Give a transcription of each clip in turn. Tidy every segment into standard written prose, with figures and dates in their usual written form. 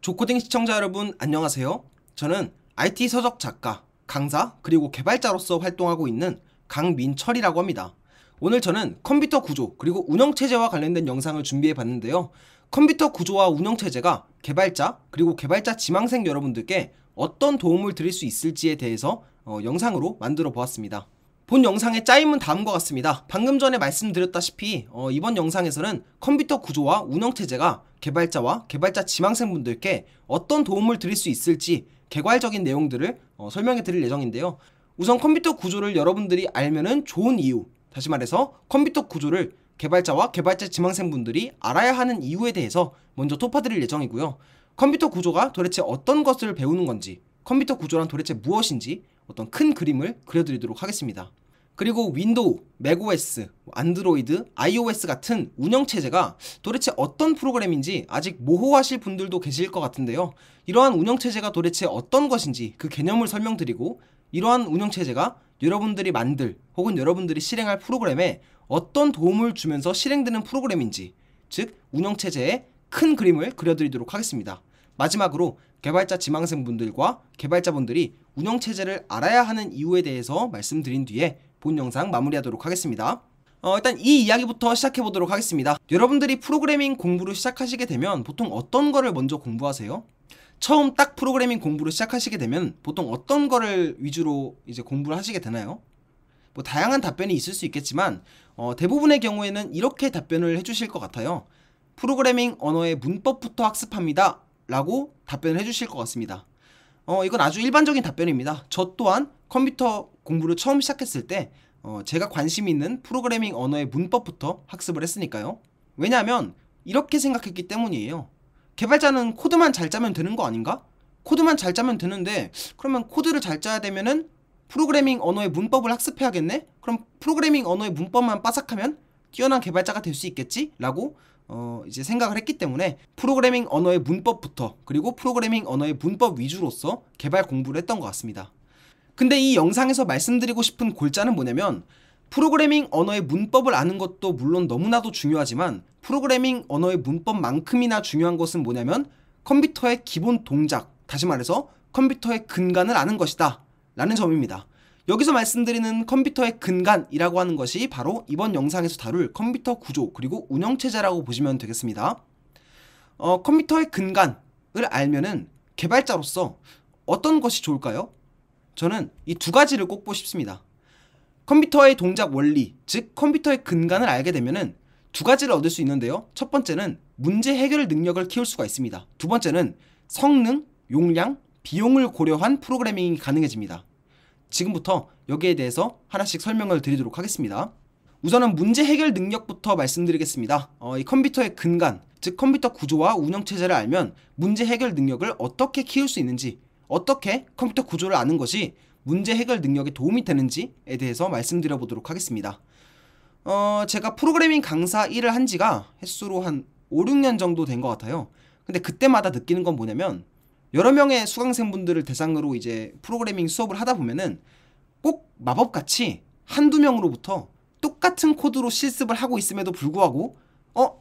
조코딩 시청자 여러분 안녕하세요. 저는 IT 서적 작가, 강사, 그리고 개발자로서 활동하고 있는 강민철이라고 합니다. 오늘 저는 컴퓨터 구조 그리고 운영체제와 관련된 영상을 준비해 봤는데요. 컴퓨터 구조와 운영체제가 개발자 그리고 개발자 지망생 여러분들께 어떤 도움을 드릴 수 있을지에 대해서 영상으로 만들어 보았습니다. 본 영상의 짜임은 다음과 같습니다. 방금 전에 말씀드렸다시피 이번 영상에서는 컴퓨터 구조와 운영체제가 개발자와 개발자 지망생분들께 어떤 도움을 드릴 수 있을지 개괄적인 내용들을 설명해 드릴 예정인데요. 우선 컴퓨터 구조를 여러분들이 알면은 좋은 이유, 다시 말해서 컴퓨터 구조를 개발자와 개발자 지망생분들이 알아야 하는 이유에 대해서 먼저 토파드릴 예정이고요. 컴퓨터 구조가 도대체 어떤 것을 배우는 건지, 컴퓨터 구조란 도대체 무엇인지 어떤 큰 그림을 그려드리도록 하겠습니다. 그리고 윈도우, 맥OS, 안드로이드, iOS 같은 운영체제가 도대체 어떤 프로그램인지 아직 모호하실 분들도 계실 것 같은데요. 이러한 운영체제가 도대체 어떤 것인지 그 개념을 설명드리고, 이러한 운영체제가 여러분들이 만들 혹은 여러분들이 실행할 프로그램에 어떤 도움을 주면서 실행되는 프로그램인지, 즉 운영체제의 큰 그림을 그려드리도록 하겠습니다. 마지막으로 개발자 지망생분들과 개발자분들이 운영체제를 알아야 하는 이유에 대해서 말씀드린 뒤에 본 영상 마무리하도록 하겠습니다. 일단 이 이야기부터 시작해보도록 하겠습니다. 여러분들이 프로그래밍 공부를 시작하시게 되면 보통 어떤 거를 먼저 공부하세요? 처음 딱 프로그래밍 공부를 시작하시게 되면 보통 어떤 거를 위주로 이제 공부를 하시게 되나요? 뭐 다양한 답변이 있을 수 있겠지만 대부분의 경우에는 이렇게 답변을 해주실 것 같아요. 프로그래밍 언어의 문법부터 학습합니다 라고 답변을 해주실 것 같습니다. 이건 아주 일반적인 답변입니다. 저 또한 컴퓨터 공부를 처음 시작했을 때 제가 관심 있는 프로그래밍 언어의 문법부터 학습을 했으니까요. 왜냐하면 이렇게 생각했기 때문이에요. 개발자는 코드만 잘 짜면 되는 거 아닌가? 코드만 잘 짜면 되는데 그러면 코드를 잘 짜야 되면은 프로그래밍 언어의 문법을 학습해야겠네? 그럼 프로그래밍 언어의 문법만 빠삭하면 뛰어난 개발자가 될 수 있겠지? 라고 이제 생각을 했기 때문에 프로그래밍 언어의 문법부터, 그리고 프로그래밍 언어의 문법 위주로서 개발 공부를 했던 것 같습니다. 근데 이 영상에서 말씀드리고 싶은 골자는 뭐냐면, 프로그래밍 언어의 문법을 아는 것도 물론 너무나도 중요하지만 프로그래밍 언어의 문법만큼이나 중요한 것은 뭐냐면 컴퓨터의 기본 동작, 다시 말해서 컴퓨터의 근간을 아는 것이다 라는 점입니다. 여기서 말씀드리는 컴퓨터의 근간이라고 하는 것이 바로 이번 영상에서 다룰 컴퓨터 구조 그리고 운영체제라고 보시면 되겠습니다. 컴퓨터의 근간을 알면은 개발자로서 어떤 것이 좋을까요? 저는 이 두 가지를 꼽고 싶습니다. 컴퓨터의 동작 원리, 즉 컴퓨터의 근간을 알게 되면은 두 가지를 얻을 수 있는데요. 첫 번째는 문제 해결 능력을 키울 수가 있습니다. 두 번째는 성능, 용량, 비용을 고려한 프로그래밍이 가능해집니다. 지금부터 여기에 대해서 하나씩 설명을 드리도록 하겠습니다. 우선은 문제 해결 능력부터 말씀드리겠습니다. 이 컴퓨터의 근간, 즉 컴퓨터 구조와 운영체제를 알면 문제 해결 능력을 어떻게 키울 수 있는지, 어떻게 컴퓨터 구조를 아는 것이 문제 해결 능력에 도움이 되는지에 대해서 말씀드려 보도록 하겠습니다. 제가 프로그래밍 강사 일을 한 지가 횟수로 한 5, 6년 정도 된 것 같아요. 근데 그때마다 느끼는 건 뭐냐면, 여러 명의 수강생분들을 대상으로 이제 프로그래밍 수업을 하다 보면은 꼭 마법같이 한두 명으로부터 똑같은 코드로 실습을 하고 있음에도 불구하고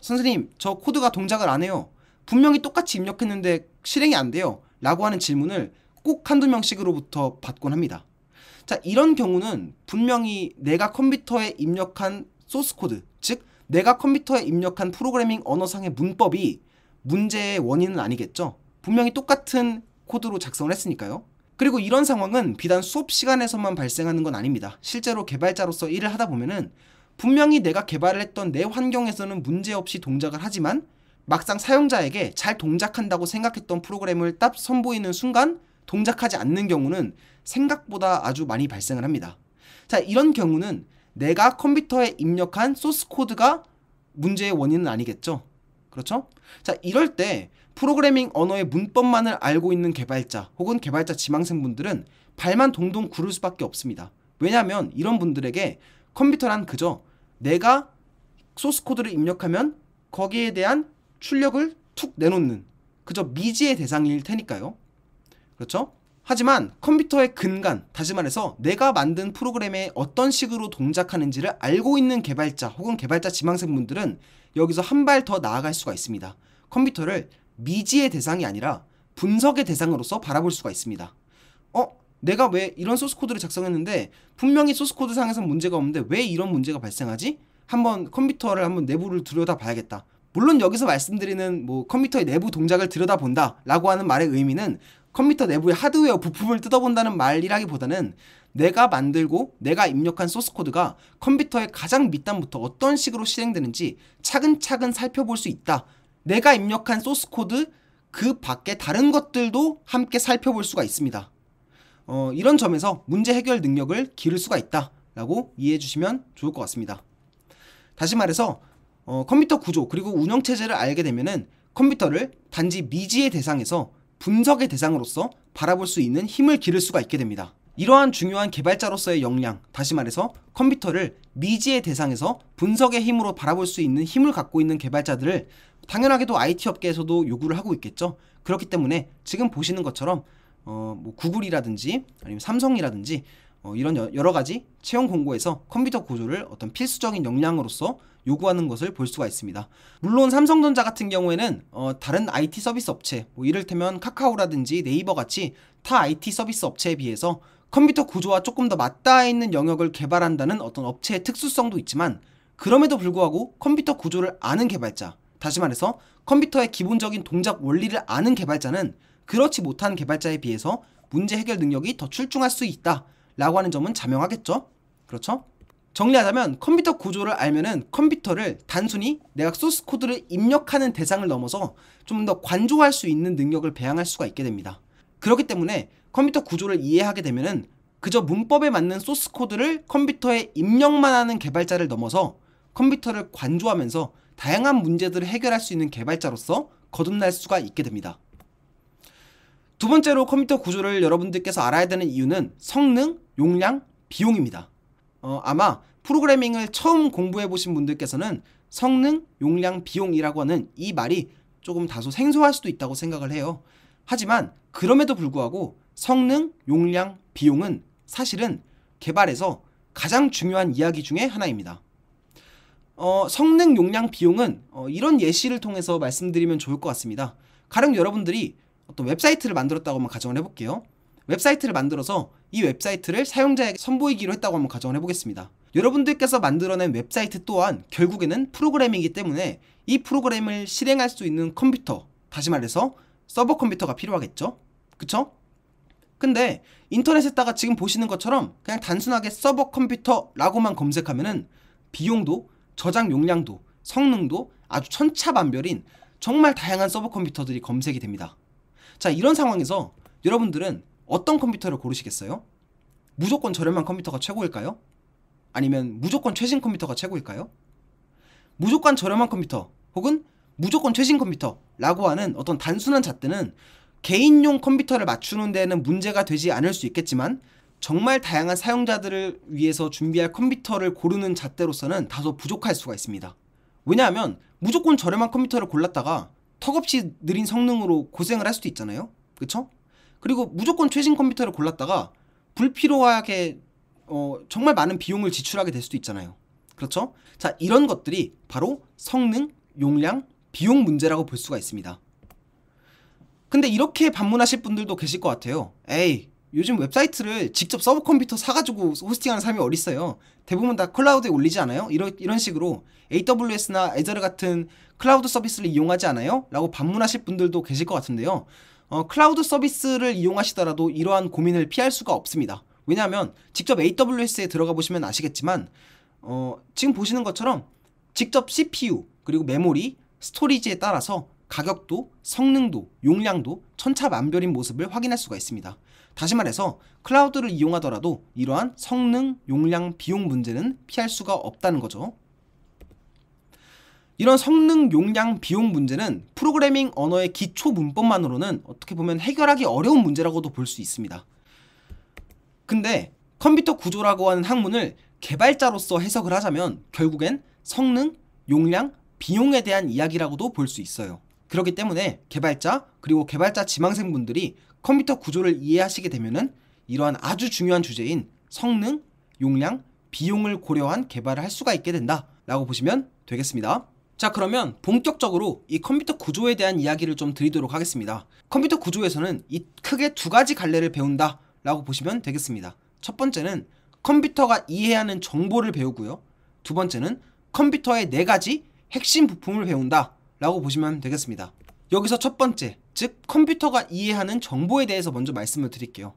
선생님 저 코드가 동작을 안 해요. 분명히 똑같이 입력했는데 실행이 안 돼요 라고 하는 질문을 꼭 한두 명씩으로부터 받곤 합니다. 자, 이런 경우는 분명히 내가 컴퓨터에 입력한 소스 코드, 즉 내가 컴퓨터에 입력한 프로그래밍 언어상의 문법이 문제의 원인은 아니겠죠. 분명히 똑같은 코드로 작성을 했으니까요. 그리고 이런 상황은 비단 수업 시간에서만 발생하는 건 아닙니다. 실제로 개발자로서 일을 하다 보면은 분명히 내가 개발을 했던 내 환경에서는 문제없이 동작을 하지만 막상 사용자에게 잘 동작한다고 생각했던 프로그램을 딱 선보이는 순간 동작하지 않는 경우는 생각보다 아주 많이 발생을 합니다. 자, 이런 경우는 내가 컴퓨터에 입력한 소스 코드가 문제의 원인은 아니겠죠. 그렇죠? 자, 이럴 때 프로그래밍 언어의 문법만을 알고 있는 개발자 혹은 개발자 지망생분들은 발만 동동 구를 수밖에 없습니다. 왜냐하면 이런 분들에게 컴퓨터란 그저 내가 소스 코드를 입력하면 거기에 대한 출력을 툭 내놓는 그저 미지의 대상일 테니까요. 그렇죠? 하지만 컴퓨터의 근간, 다시 말해서 내가 만든 프로그램에 어떤 식으로 동작하는지를 알고 있는 개발자 혹은 개발자 지망생분들은 여기서 한 발 더 나아갈 수가 있습니다. 컴퓨터를 미지의 대상이 아니라 분석의 대상으로서 바라볼 수가 있습니다. 내가 왜 이런 소스코드를 작성했는데 분명히 소스코드 상에서 문제가 없는데 왜 이런 문제가 발생하지? 한번 컴퓨터를 한번 내부를 들여다 봐야겠다. 물론 여기서 말씀드리는 컴퓨터의 내부 동작을 들여다본다 라고 하는 말의 의미는 컴퓨터 내부의 하드웨어 부품을 뜯어본다는 말이라기보다는 내가 만들고 내가 입력한 소스코드가 컴퓨터의 가장 밑단부터 어떤 식으로 실행되는지 차근차근 살펴볼 수 있다. 내가 입력한 소스코드 그 밖에 다른 것들도 함께 살펴볼 수가 있습니다. 이런 점에서 문제 해결 능력을 기를 수가 있다 라고 이해해 주시면 좋을 것 같습니다. 다시 말해서 컴퓨터 구조 그리고 운영체제를 알게 되면은 컴퓨터를 단지 미지의 대상에서 분석의 대상으로서 바라볼 수 있는 힘을 기를 수가 있게 됩니다. 이러한 중요한 개발자로서의 역량, 다시 말해서 컴퓨터를 미지의 대상에서 분석의 힘으로 바라볼 수 있는 힘을 갖고 있는 개발자들을 당연하게도 IT 업계에서도 요구를 하고 있겠죠. 그렇기 때문에 지금 보시는 것처럼 구글이라든지 아니면 삼성이라든지 이런 여러 가지 채용 공고에서 컴퓨터 구조를 어떤 필수적인 역량으로서 요구하는 것을 볼 수가 있습니다. 물론 삼성전자 같은 경우에는 다른 IT 서비스 업체, 이를테면 카카오라든지 네이버 같이 타 IT 서비스 업체에 비해서 컴퓨터 구조와 조금 더 맞닿아 있는 영역을 개발한다는 어떤 업체의 특수성도 있지만 그럼에도 불구하고 컴퓨터 구조를 아는 개발자, 다시 말해서 컴퓨터의 기본적인 동작 원리를 아는 개발자는 그렇지 못한 개발자에 비해서 문제 해결 능력이 더 출중할 수 있다 라고 하는 점은 자명하겠죠? 그렇죠? 정리하자면 컴퓨터 구조를 알면은 컴퓨터를 단순히 내가 소스 코드를 입력하는 대상을 넘어서 좀 더 관조할 수 있는 능력을 배양할 수가 있게 됩니다. 그렇기 때문에 컴퓨터 구조를 이해하게 되면은 그저 문법에 맞는 소스 코드를 컴퓨터에 입력만 하는 개발자를 넘어서 컴퓨터를 관조하면서 다양한 문제들을 해결할 수 있는 개발자로서 거듭날 수가 있게 됩니다. 두 번째로 컴퓨터 구조를 여러분들께서 알아야 되는 이유는 성능, 용량, 비용입니다. 아마 프로그래밍을 처음 공부해 보신 분들께서는 성능, 용량, 비용이라고 하는 이 말이 조금 다소 생소할 수도 있다고 생각을 해요. 하지만 그럼에도 불구하고 성능, 용량, 비용은 사실은 개발에서 가장 중요한 이야기 중에 하나입니다. 성능, 용량, 비용은 이런 예시를 통해서 말씀드리면 좋을 것 같습니다. 가령 여러분들이 어떤 웹사이트를 만들었다고 한번 가정을 해볼게요. 웹사이트를 만들어서 이 웹사이트를 사용자에게 선보이기로 했다고 한번 가정을 해보겠습니다. 여러분들께서 만들어낸 웹사이트 또한 결국에는 프로그램이기 때문에 이 프로그램을 실행할 수 있는 컴퓨터, 다시 말해서 서버 컴퓨터가 필요하겠죠? 그쵸? 근데 인터넷에다가 지금 보시는 것처럼 그냥 단순하게 서버 컴퓨터라고만 검색하면은 비용도, 저장 용량도, 성능도 아주 천차만별인 정말 다양한 서버 컴퓨터들이 검색이 됩니다. 자, 이런 상황에서 여러분들은 어떤 컴퓨터를 고르시겠어요? 무조건 저렴한 컴퓨터가 최고일까요? 아니면 무조건 최신 컴퓨터가 최고일까요? 무조건 저렴한 컴퓨터 혹은 무조건 최신 컴퓨터라고 하는 어떤 단순한 잣대는 개인용 컴퓨터를 맞추는 데는 문제가 되지 않을 수 있겠지만 정말 다양한 사용자들을 위해서 준비할 컴퓨터를 고르는 잣대로서는 다소 부족할 수가 있습니다. 왜냐하면 무조건 저렴한 컴퓨터를 골랐다가 턱없이 느린 성능으로 고생을 할 수도 있잖아요. 그쵸? 그리고 무조건 최신 컴퓨터를 골랐다가 불필요하게 정말 많은 비용을 지출하게 될 수도 있잖아요. 그렇죠? 자, 이런 것들이 바로 성능, 용량, 비용 문제라고 볼 수가 있습니다. 근데 이렇게 반문하실 분들도 계실 것 같아요. 에이, 요즘 웹사이트를 직접 서버 컴퓨터 사가지고 호스팅하는 사람이 어딨어요. 대부분 다 클라우드에 올리지 않아요? 이런 식으로 AWS나 애저르 같은 클라우드 서비스를 이용하지 않아요? 라고 반문하실 분들도 계실 것 같은데요. 클라우드 서비스를 이용하시더라도 이러한 고민을 피할 수가 없습니다. 왜냐하면 직접 AWS에 들어가 보시면 아시겠지만 지금 보시는 것처럼 직접 CPU 그리고 메모리, 스토리지에 따라서 가격도, 성능도, 용량도 천차만별인 모습을 확인할 수가 있습니다. 다시 말해서 클라우드를 이용하더라도 이러한 성능, 용량, 비용 문제는 피할 수가 없다는 거죠. 이런 성능, 용량, 비용 문제는 프로그래밍 언어의 기초 문법만으로는 어떻게 보면 해결하기 어려운 문제라고도 볼 수 있습니다. 근데 컴퓨터 구조라고 하는 학문을 개발자로서 해석을 하자면 결국엔 성능, 용량, 비용에 대한 이야기라고도 볼 수 있어요. 그렇기 때문에 개발자 그리고 개발자 지망생분들이 컴퓨터 구조를 이해하시게 되면은 이러한 아주 중요한 주제인 성능, 용량, 비용을 고려한 개발을 할 수가 있게 된다 라고 보시면 되겠습니다. 자, 그러면 본격적으로 이 컴퓨터 구조에 대한 이야기를 좀 드리도록 하겠습니다. 컴퓨터 구조에서는 이 크게 두 가지 갈래를 배운다 라고 보시면 되겠습니다. 첫 번째는 컴퓨터가 이해해야 하는 정보를 배우고요. 두 번째는 컴퓨터의 네 가지 핵심 부품을 배운다 라고 보시면 되겠습니다. 여기서 첫 번째, 즉 컴퓨터가 이해하는 정보에 대해서 먼저 말씀을 드릴게요.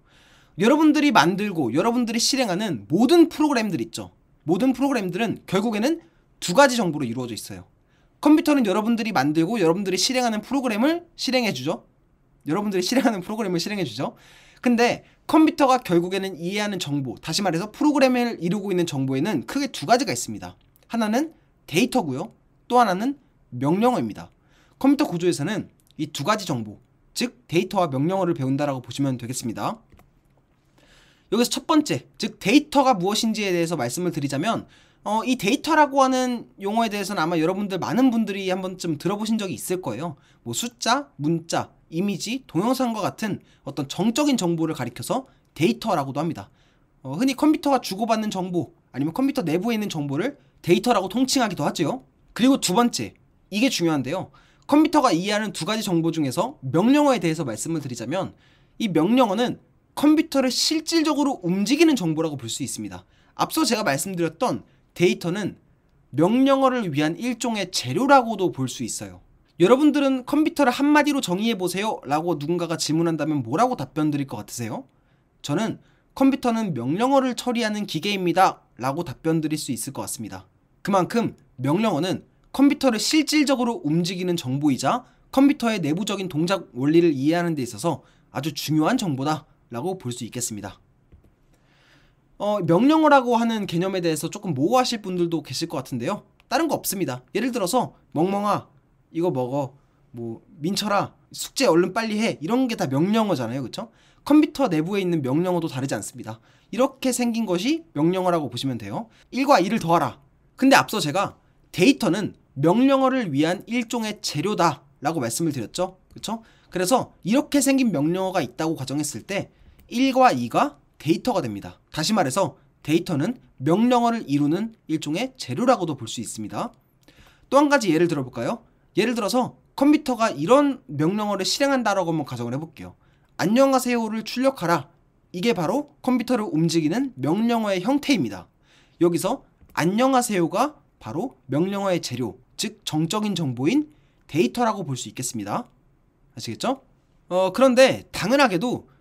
여러분들이 만들고 여러분들이 실행하는 모든 프로그램들 있죠. 모든 프로그램들은 결국에는 두 가지 정보로 이루어져 있어요. 컴퓨터는 여러분들이 만들고 여러분들이 실행하는 프로그램을 실행해주죠. 여러분들이 실행하는 프로그램을 실행해주죠. 근데 컴퓨터가 결국에는 이해하는 정보, 다시 말해서 프로그램을 이루고 있는 정보에는 크게 두 가지가 있습니다. 하나는 데이터고요. 또 하나는 명령어입니다. 컴퓨터 구조에서는 이 두 가지 정보, 즉 데이터와 명령어를 배운다라고 보시면 되겠습니다. 여기서 첫 번째, 즉 데이터가 무엇인지에 대해서 말씀을 드리자면 이 데이터라고 하는 용어에 대해서는 아마 여러분들 많은 분들이 한 번쯤 들어보신 적이 있을 거예요. 뭐 숫자, 문자, 이미지, 동영상과 같은 어떤 정적인 정보를 가리켜서 데이터라고도 합니다. 흔히 컴퓨터가 주고받는 정보 아니면 컴퓨터 내부에 있는 정보를 데이터라고 통칭하기도 하죠. 그리고 두 번째, 이게 중요한데요. 컴퓨터가 이해하는 두 가지 정보 중에서 명령어에 대해서 말씀을 드리자면 이 명령어는 컴퓨터를 실질적으로 움직이는 정보라고 볼 수 있습니다. 앞서 제가 말씀드렸던 데이터는 명령어를 위한 일종의 재료라고도 볼 수 있어요. 여러분들은 컴퓨터를 한마디로 정의해보세요 라고 누군가가 질문한다면 뭐라고 답변 드릴 것 같으세요? 저는 컴퓨터는 명령어를 처리하는 기계입니다 라고 답변 드릴 수 있을 것 같습니다. 그만큼 명령어는 컴퓨터를 실질적으로 움직이는 정보이자 컴퓨터의 내부적인 동작 원리를 이해하는 데 있어서 아주 중요한 정보다 라고 볼 수 있겠습니다. 명령어라고 하는 개념에 대해서 조금 모호하실 분들도 계실 것 같은데요. 다른 거 없습니다. 예를 들어서 멍멍아 이거 먹어, 뭐 민철아 숙제 얼른 빨리 해, 이런 게 다 명령어잖아요. 그쵸? 컴퓨터 내부에 있는 명령어도 다르지 않습니다. 이렇게 생긴 것이 명령어라고 보시면 돼요. 1과 2를 더하라. 근데 앞서 제가 데이터는 명령어를 위한 일종의 재료다 라고 말씀을 드렸죠. 그쵸? 그래서 이렇게 생긴 명령어가 있다고 가정했을 때 1과 2가 데이터가 됩니다. 다시 말해서 데이터는 명령어를 이루는 일종의 재료라고도 볼 수 있습니다. 또 한 가지 예를 들어볼까요? 예를 들어서 컴퓨터가 이런 명령어를 실행한다라고 한번 가정을 해볼게요. 안녕하세요를 출력하라. 이게 바로 컴퓨터를 움직이는 명령어의 형태입니다. 여기서 안녕하세요가 바로 명령어의 재료, 즉 정적인 정보인 데이터라고 볼 수 있겠습니다. 아시겠죠? 그런데 당연하게도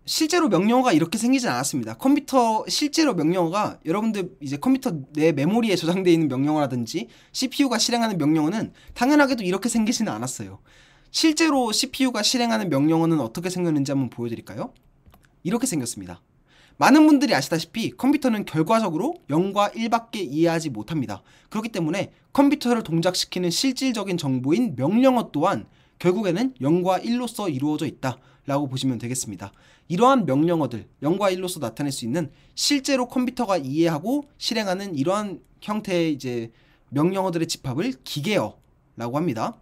실제로 명령어가 이렇게 생기진 않았습니다. 컴퓨터 실제로 명령어가 여러분들 이제 컴퓨터 내 메모리에 저장되어 있는 명령어라든지 CPU가 실행하는 명령어는 당연하게도 이렇게 생기지는 않았어요. 실제로 CPU가 실행하는 명령어는 어떻게 생겼는지 한번 보여드릴까요? 이렇게 생겼습니다. 많은 분들이 아시다시피 컴퓨터는 결과적으로 0과 1밖에 이해하지 못합니다. 그렇기 때문에 컴퓨터를 동작시키는 실질적인 정보인 명령어 또한 결국에는 0과 1로서 이루어져 있다 라고 보시면 되겠습니다. 이러한 명령어들 0과 1로서 나타낼 수 있는 실제로 컴퓨터가 이해하고 실행하는 이러한 형태의 이제 명령어들의 집합을 기계어라고 합니다.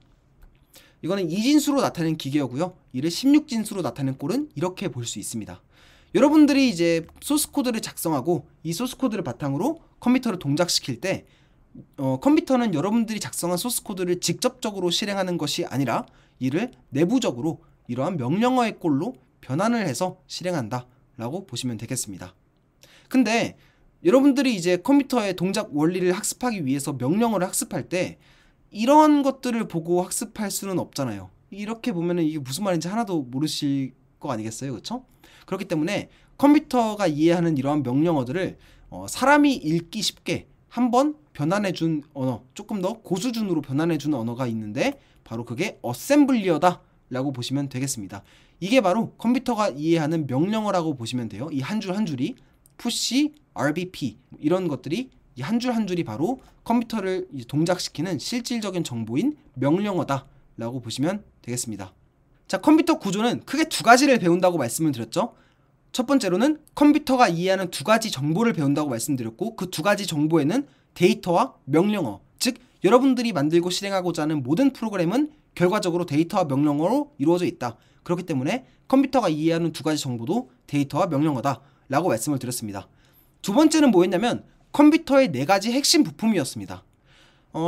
이거는 2진수로 나타낸 기계어고요. 이를 16진수로 나타낸 꼴은 이렇게 볼 수 있습니다. 여러분들이 이제 소스코드를 작성하고 이 소스코드를 바탕으로 컴퓨터를 동작시킬 때 컴퓨터는 여러분들이 작성한 소스코드를 직접적으로 실행하는 것이 아니라 이를 내부적으로 이러한 명령어의 꼴로 변환을 해서 실행한다 라고 보시면 되겠습니다. 근데 여러분들이 이제 컴퓨터의 동작 원리를 학습하기 위해서 명령어를 학습할 때 이러한 것들을 보고 학습할 수는 없잖아요. 이렇게 보면은 이게 무슨 말인지 하나도 모르실 거 아니겠어요? 그렇죠? 그렇기 때문에 컴퓨터가 이해하는 이러한 명령어들을 사람이 읽기 쉽게 한번 변환해준 언어, 조금 더 고수준으로 변환해준 언어가 있는데 바로 그게 어셈블리어다 라고 보시면 되겠습니다. 이게 바로 컴퓨터가 이해하는 명령어라고 보시면 돼요. 이 한 줄 한 줄이 push, RBP 이런 것들이 이 한 줄 한 줄이 바로 컴퓨터를 동작시키는 실질적인 정보인 명령어다 라고 보시면 되겠습니다. 자, 컴퓨터 구조는 크게 두 가지를 배운다고 말씀을 드렸죠. 첫 번째로는 컴퓨터가 이해하는 두 가지 정보를 배운다고 말씀드렸고 그 두 가지 정보에는 데이터와 명령어, 즉 여러분들이 만들고 실행하고자 하는 모든 프로그램은 결과적으로 데이터와 명령어로 이루어져 있다. 그렇기 때문에 컴퓨터가 이해하는 두 가지 정보도 데이터와 명령어다 라고 말씀을 드렸습니다. 두 번째는 뭐였냐면 컴퓨터의 네 가지 핵심 부품이었습니다.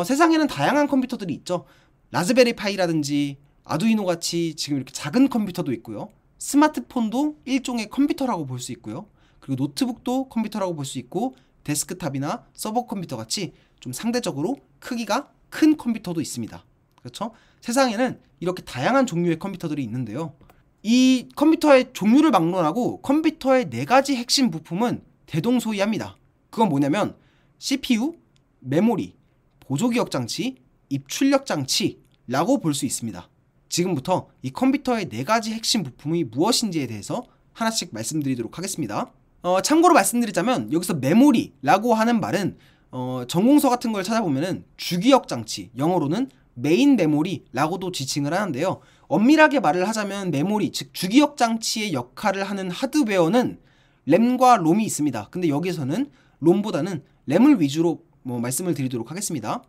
세상에는 다양한 컴퓨터들이 있죠. 라즈베리 파이라든지 아두이노 같이 지금 이렇게 작은 컴퓨터도 있고요. 스마트폰도 일종의 컴퓨터라고 볼 수 있고요. 그리고 노트북도 컴퓨터라고 볼 수 있고, 데스크탑이나 서버 컴퓨터 같이 좀 상대적으로 크기가 큰 컴퓨터도 있습니다. 그렇죠? 세상에는 이렇게 다양한 종류의 컴퓨터들이 있는데요. 이 컴퓨터의 종류를 막론하고 컴퓨터의 4가지 핵심 부품은 대동소이합니다. 그건 뭐냐면 CPU, 메모리, 보조기억장치, 입출력장치라고 볼 수 있습니다. 지금부터 이 컴퓨터의 4가지 핵심 부품이 무엇인지에 대해서 하나씩 말씀드리도록 하겠습니다. 참고로 말씀드리자면 여기서 메모리라고 하는 말은 전공서 같은 걸 찾아보면은 주기억장치, 영어로는 메인 메모리라고도 지칭을 하는데요. 엄밀하게 말을 하자면 메모리, 즉 주기억장치의 역할을 하는 하드웨어는 램과 롬이 있습니다. 근데 여기서는 롬보다는 램을 위주로 말씀을 드리도록 하겠습니다.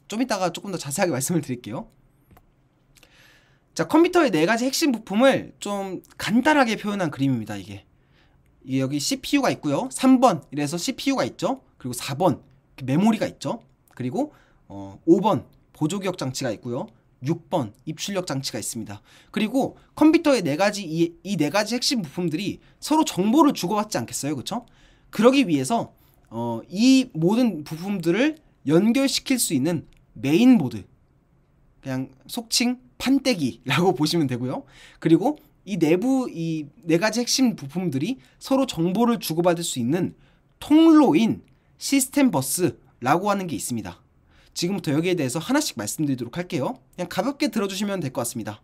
좀 이따가 조금 더 자세하게 말씀을 드릴게요. 자, 컴퓨터의 4가지 핵심 부품을 좀 간단하게 표현한 그림입니다. 이게 여기 CPU가 있고요. 3번 이래서 CPU가 있죠. 그리고 4번 메모리가 있죠. 그리고 5번 보조기억 장치가 있고요. 6번 입출력 장치가 있습니다. 그리고 컴퓨터의 4가지 이 4가지 핵심 부품들이 서로 정보를 주고받지 않겠어요? 그렇죠? 그러기 위해서 이 모든 부품들을 연결시킬 수 있는 메인보드, 그냥 속칭 판때기라고 보시면 되고요. 그리고 이 내부 이 4가지 핵심 부품들이 서로 정보를 주고받을 수 있는 통로인 시스템 버스라고 하는 게 있습니다. 지금부터 여기에 대해서 하나씩 말씀드리도록 할게요. 그냥 가볍게 들어주시면 될 것 같습니다.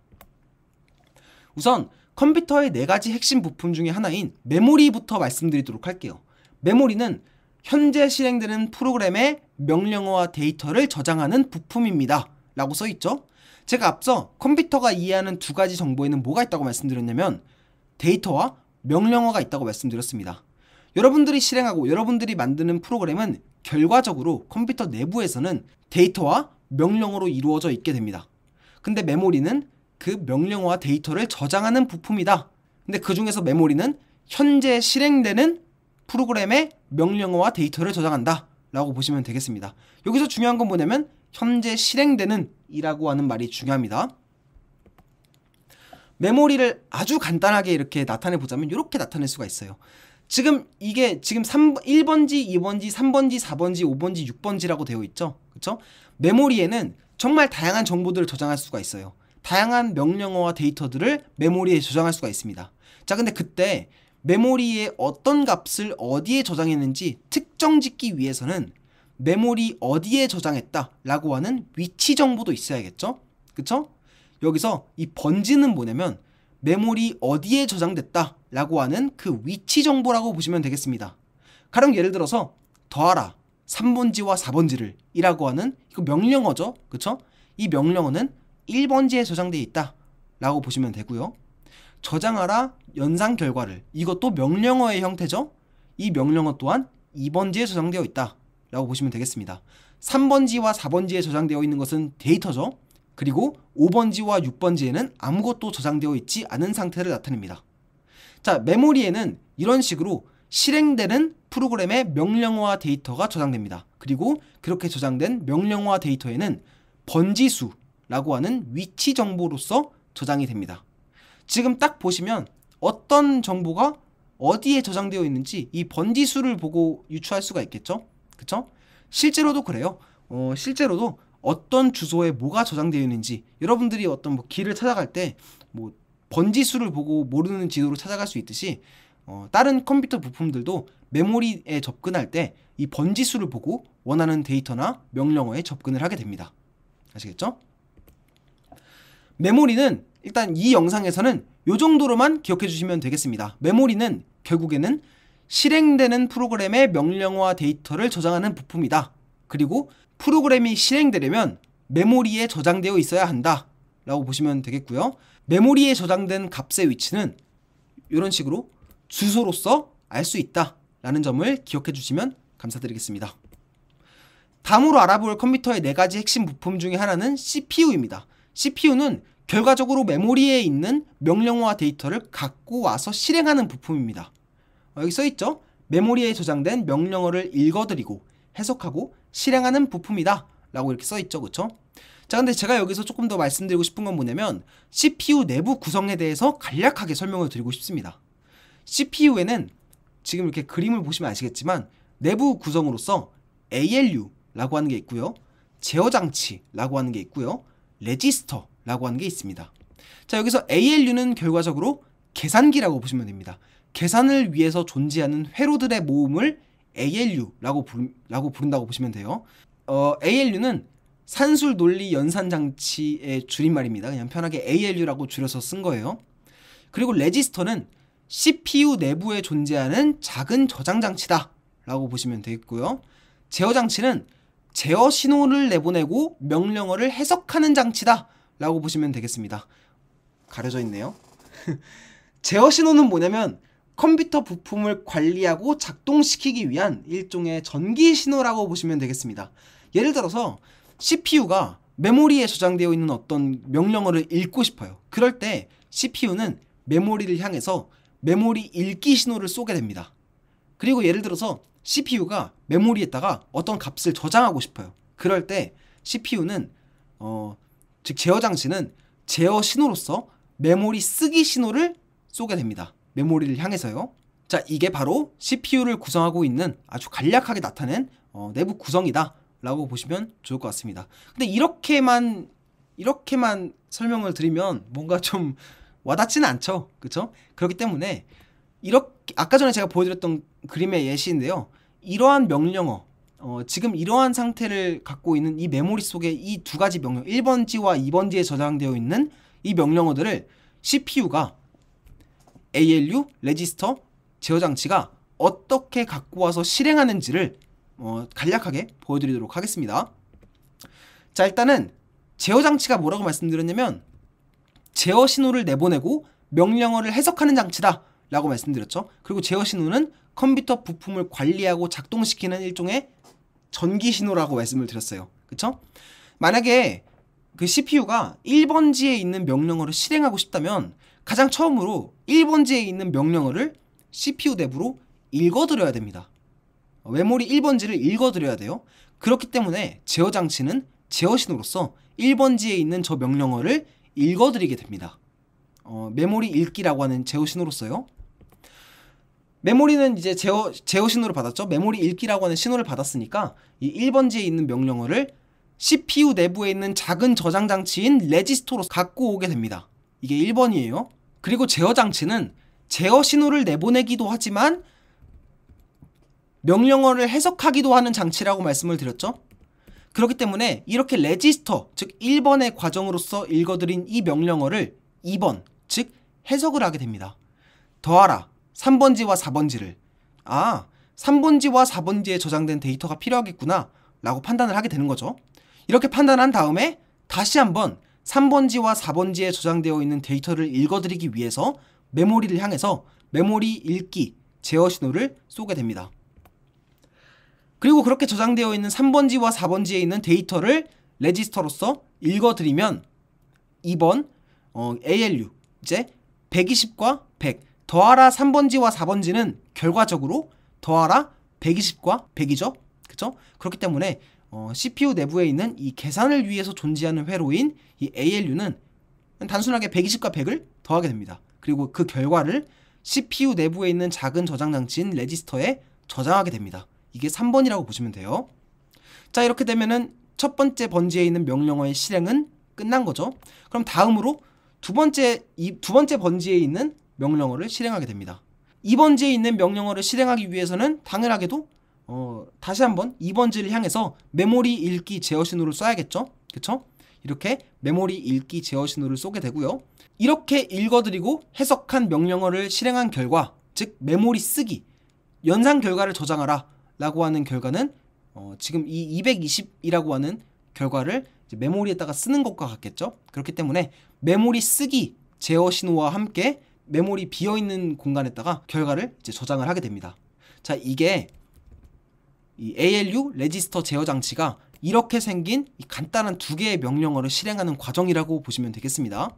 우선 컴퓨터의 4가지 핵심 부품 중에 하나인 메모리부터 말씀드리도록 할게요. 메모리는 현재 실행되는 프로그램의 명령어와 데이터를 저장하는 부품입니다 라고 써있죠. 제가 앞서 컴퓨터가 이해하는 2가지 정보에는 뭐가 있다고 말씀드렸냐면 데이터와 명령어가 있다고 말씀드렸습니다. 여러분들이 실행하고 여러분들이 만드는 프로그램은 결과적으로 컴퓨터 내부에서는 데이터와 명령어로 이루어져 있게 됩니다. 근데 메모리는 그 명령어와 데이터를 저장하는 부품이다. 근데 그 중에서 메모리는 현재 실행되는 프로그램의 명령어와 데이터를 저장한다 라고 보시면 되겠습니다. 여기서 중요한 건 뭐냐면 현재 실행되는 이라고 하는 말이 중요합니다. 메모리를 아주 간단하게 이렇게 나타내 보자면 이렇게 나타낼 수가 있어요. 이게 지금 1번지, 2번지, 3번지, 4번지, 5번지, 6번지라고 되어 있죠. 그렇죠? 메모리에는 정말 다양한 정보들을 저장할 수가 있어요. 다양한 명령어와 데이터들을 메모리에 저장할 수가 있습니다. 자, 근데 그때 메모리에 어떤 값을 어디에 저장했는지 특정짓기 위해서는 메모리 어디에 저장했다 라고 하는 위치 정보도 있어야겠죠? 그쵸? 여기서 이 번지는 뭐냐면 메모리 어디에 저장됐다 라고 하는 그 위치 정보라고 보시면 되겠습니다. 가령 예를 들어서 더하라 3번지와 4번지를 이라고 하는 이거 명령어죠. 그쵸? 이 명령어는 1번지에 저장되어 있다 라고 보시면 되고요. 저장하라 연산 결과를, 이것도 명령어의 형태죠. 이 명령어 또한 2번지에 저장되어 있다 라고 보시면 되겠습니다. 3번지와 4번지에 저장되어 있는 것은 데이터죠. 그리고 5번지와 6번지에는 아무것도 저장되어 있지 않은 상태를 나타냅니다. 자, 메모리에는 이런 식으로 실행되는 프로그램의 명령어와 데이터가 저장됩니다. 그리고 그렇게 저장된 명령어와 데이터에는 번지수라고 하는 위치 정보로서 저장이 됩니다. 지금 딱 보시면 어떤 정보가 어디에 저장되어 있는지 이 번지수를 보고 유추할 수가 있겠죠? 그쵸? 실제로도 그래요. 실제로도 어떤 주소에 뭐가 저장되어 있는지 여러분들이 어떤 길을 찾아갈 때 번지수를 보고 모르는 지도로 찾아갈 수 있듯이 다른 컴퓨터 부품들도 메모리에 접근할 때 이 번지수를 보고 원하는 데이터나 명령어에 접근을 하게 됩니다. 아시겠죠? 메모리는 일단 이 영상에서는 이 정도로만 기억해 주시면 되겠습니다. 메모리는 결국에는 실행되는 프로그램의 명령어와 데이터를 저장하는 부품이다. 그리고 프로그램이 실행되려면 메모리에 저장되어 있어야 한다 라고 보시면 되겠고요. 메모리에 저장된 값의 위치는 이런 식으로 주소로서 알 수 있다 라는 점을 기억해 주시면 감사드리겠습니다. 다음으로 알아볼 컴퓨터의 4가지 핵심 부품 중에 하나는 CPU입니다. CPU는 결과적으로 메모리에 있는 명령어와 데이터를 갖고 와서 실행하는 부품입니다. 여기 써있죠? 메모리에 저장된 명령어를 읽어드리고 해석하고 실행하는 부품이다 라고 이렇게 써있죠. 그쵸? 자, 근데 제가 여기서 조금 더 말씀드리고 싶은 건 뭐냐면 CPU 내부 구성에 대해서 간략하게 설명을 드리고 싶습니다. CPU에는 지금 이렇게 그림을 보시면 아시겠지만 내부 구성으로서 ALU라고 하는 게 있고요, 제어장치라고 하는 게 있고요, 레지스터라고 하는 게 있습니다. 자, 여기서 ALU는 결과적으로 계산기라고 보시면 됩니다. 계산을 위해서 존재하는 회로들의 모음을 ALU라고 부른다고 보시면 돼요. ALU는 산술 논리 연산 장치의 줄임말입니다. 그냥 편하게 ALU라고 줄여서 쓴 거예요. 그리고 레지스터는 CPU 내부에 존재하는 작은 저장 장치다 라고 보시면 되겠고요. 제어 장치는 제어 신호를 내보내고 명령어를 해석하는 장치다 라고 보시면 되겠습니다. 가려져 있네요. 제어 신호는 뭐냐면 컴퓨터 부품을 관리하고 작동시키기 위한 일종의 전기 신호라고 보시면 되겠습니다. 예를 들어서 CPU가 메모리에 저장되어 있는 어떤 명령어를 읽고 싶어요. 그럴 때 CPU는 메모리를 향해서 메모리 읽기 신호를 쏘게 됩니다. 그리고 예를 들어서 CPU가 메모리에다가 어떤 값을 저장하고 싶어요. 그럴 때 CPU는 즉 제어 장치는 제어 신호로서 메모리 쓰기 신호를 쏘게 됩니다. 메모리를 향해서요. 자, 이게 바로 CPU를 구성하고 있는 아주 간략하게 나타낸 내부 구성이다 라고 보시면 좋을 것 같습니다. 근데 이렇게만 설명을 드리면 뭔가 좀 와닿지는 않죠. 그쵸? 그렇기 때문에 이렇게 아까 전에 제가 보여드렸던 그림의 예시인데요, 이러한 명령어, 지금 이러한 상태를 갖고 있는 이 메모리 속에 이 두 가지 명령, 1번지와 2번지에 저장되어 있는 이 명령어들을 CPU가 ALU, 레지스터, 제어장치가 어떻게 갖고 와서 실행하는지를 간략하게 보여드리도록 하겠습니다. 자, 일단은 제어장치가 뭐라고 말씀드렸냐면 제어 신호를 내보내고 명령어를 해석하는 장치다 라고 말씀드렸죠. 그리고 제어 신호는 컴퓨터 부품을 관리하고 작동시키는 일종의 전기 신호라고 말씀을 드렸어요. 그쵸? 만약에 그 CPU가 1번지에 있는 명령어를 실행하고 싶다면 가장 처음으로 1번지에 있는 명령어를 CPU 내부로 읽어드려야 됩니다. 메모리 1번지를 읽어드려야 돼요. 그렇기 때문에 제어 장치는 제어 신호로서 1번지에 있는 저 명령어를 읽어드리게 됩니다. 메모리 읽기라고 하는 제어 신호로서요. 메모리는 이제 제어 신호를 받았죠. 메모리 읽기라고 하는 신호를 받았으니까 이 1번지에 있는 명령어를 CPU 내부에 있는 작은 저장 장치인 레지스터로 갖고 오게 됩니다. 이게 1번이에요. 그리고 제어 장치는 제어 신호를 내보내기도 하지만 명령어를 해석하기도 하는 장치라고 말씀을 드렸죠. 그렇기 때문에 이렇게 레지스터, 즉 1번의 과정으로서 읽어드린 이 명령어를 2번, 즉 해석을 하게 됩니다. 더하라 3번지와 4번지를 3번지와 4번지에 저장된 데이터가 필요하겠구나 라고 판단을 하게 되는 거죠. 이렇게 판단한 다음에 다시 한번 3번지와 4번지에 저장되어 있는 데이터를 읽어드리기 위해서 메모리를 향해서 메모리 읽기, 제어 신호를 쏘게 됩니다. 그리고 그렇게 저장되어 있는 3번지와 4번지에 있는 데이터를 레지스터로서 읽어드리면 2번 ALU, 이제 120과 100 더하라 3번지와 4번지는 결과적으로 더하라 120과 100이죠. 그쵸? 그렇기 때문에 CPU 내부에 있는 이 계산을 위해서 존재하는 회로인 이 ALU는 단순하게 120과 100을 더하게 됩니다. 그리고 그 결과를 CPU 내부에 있는 작은 저장 장치인 레지스터에 저장하게 됩니다. 이게 3번이라고 보시면 돼요. 자, 이렇게 되면은 첫 번째 번지에 있는 명령어의 실행은 끝난 거죠. 그럼 다음으로 두 번째 번지에 있는 명령어를 실행하게 됩니다. 2번지에 있는 명령어를 실행하기 위해서는 당연하게도 다시 한번 2번지를 향해서 메모리 읽기 제어 신호를 써야겠죠. 그쵸? 이렇게 메모리 읽기 제어 신호를 쏘게 되고요. 이렇게 읽어드리고 해석한 명령어를 실행한 결과, 즉 메모리 쓰기, 연산 결과를 저장하라 라고 하는 결과는 지금 이 220이라고 하는 결과를 이제 메모리에다가 쓰는 것과 같겠죠. 그렇기 때문에 메모리 쓰기 제어 신호와 함께 메모리 비어있는 공간에다가 결과를 이제 저장을 하게 됩니다. 자, 이게 이 ALU 레지스터 제어 장치가 이렇게 생긴 이 간단한 두 개의 명령어를 실행하는 과정이라고 보시면 되겠습니다.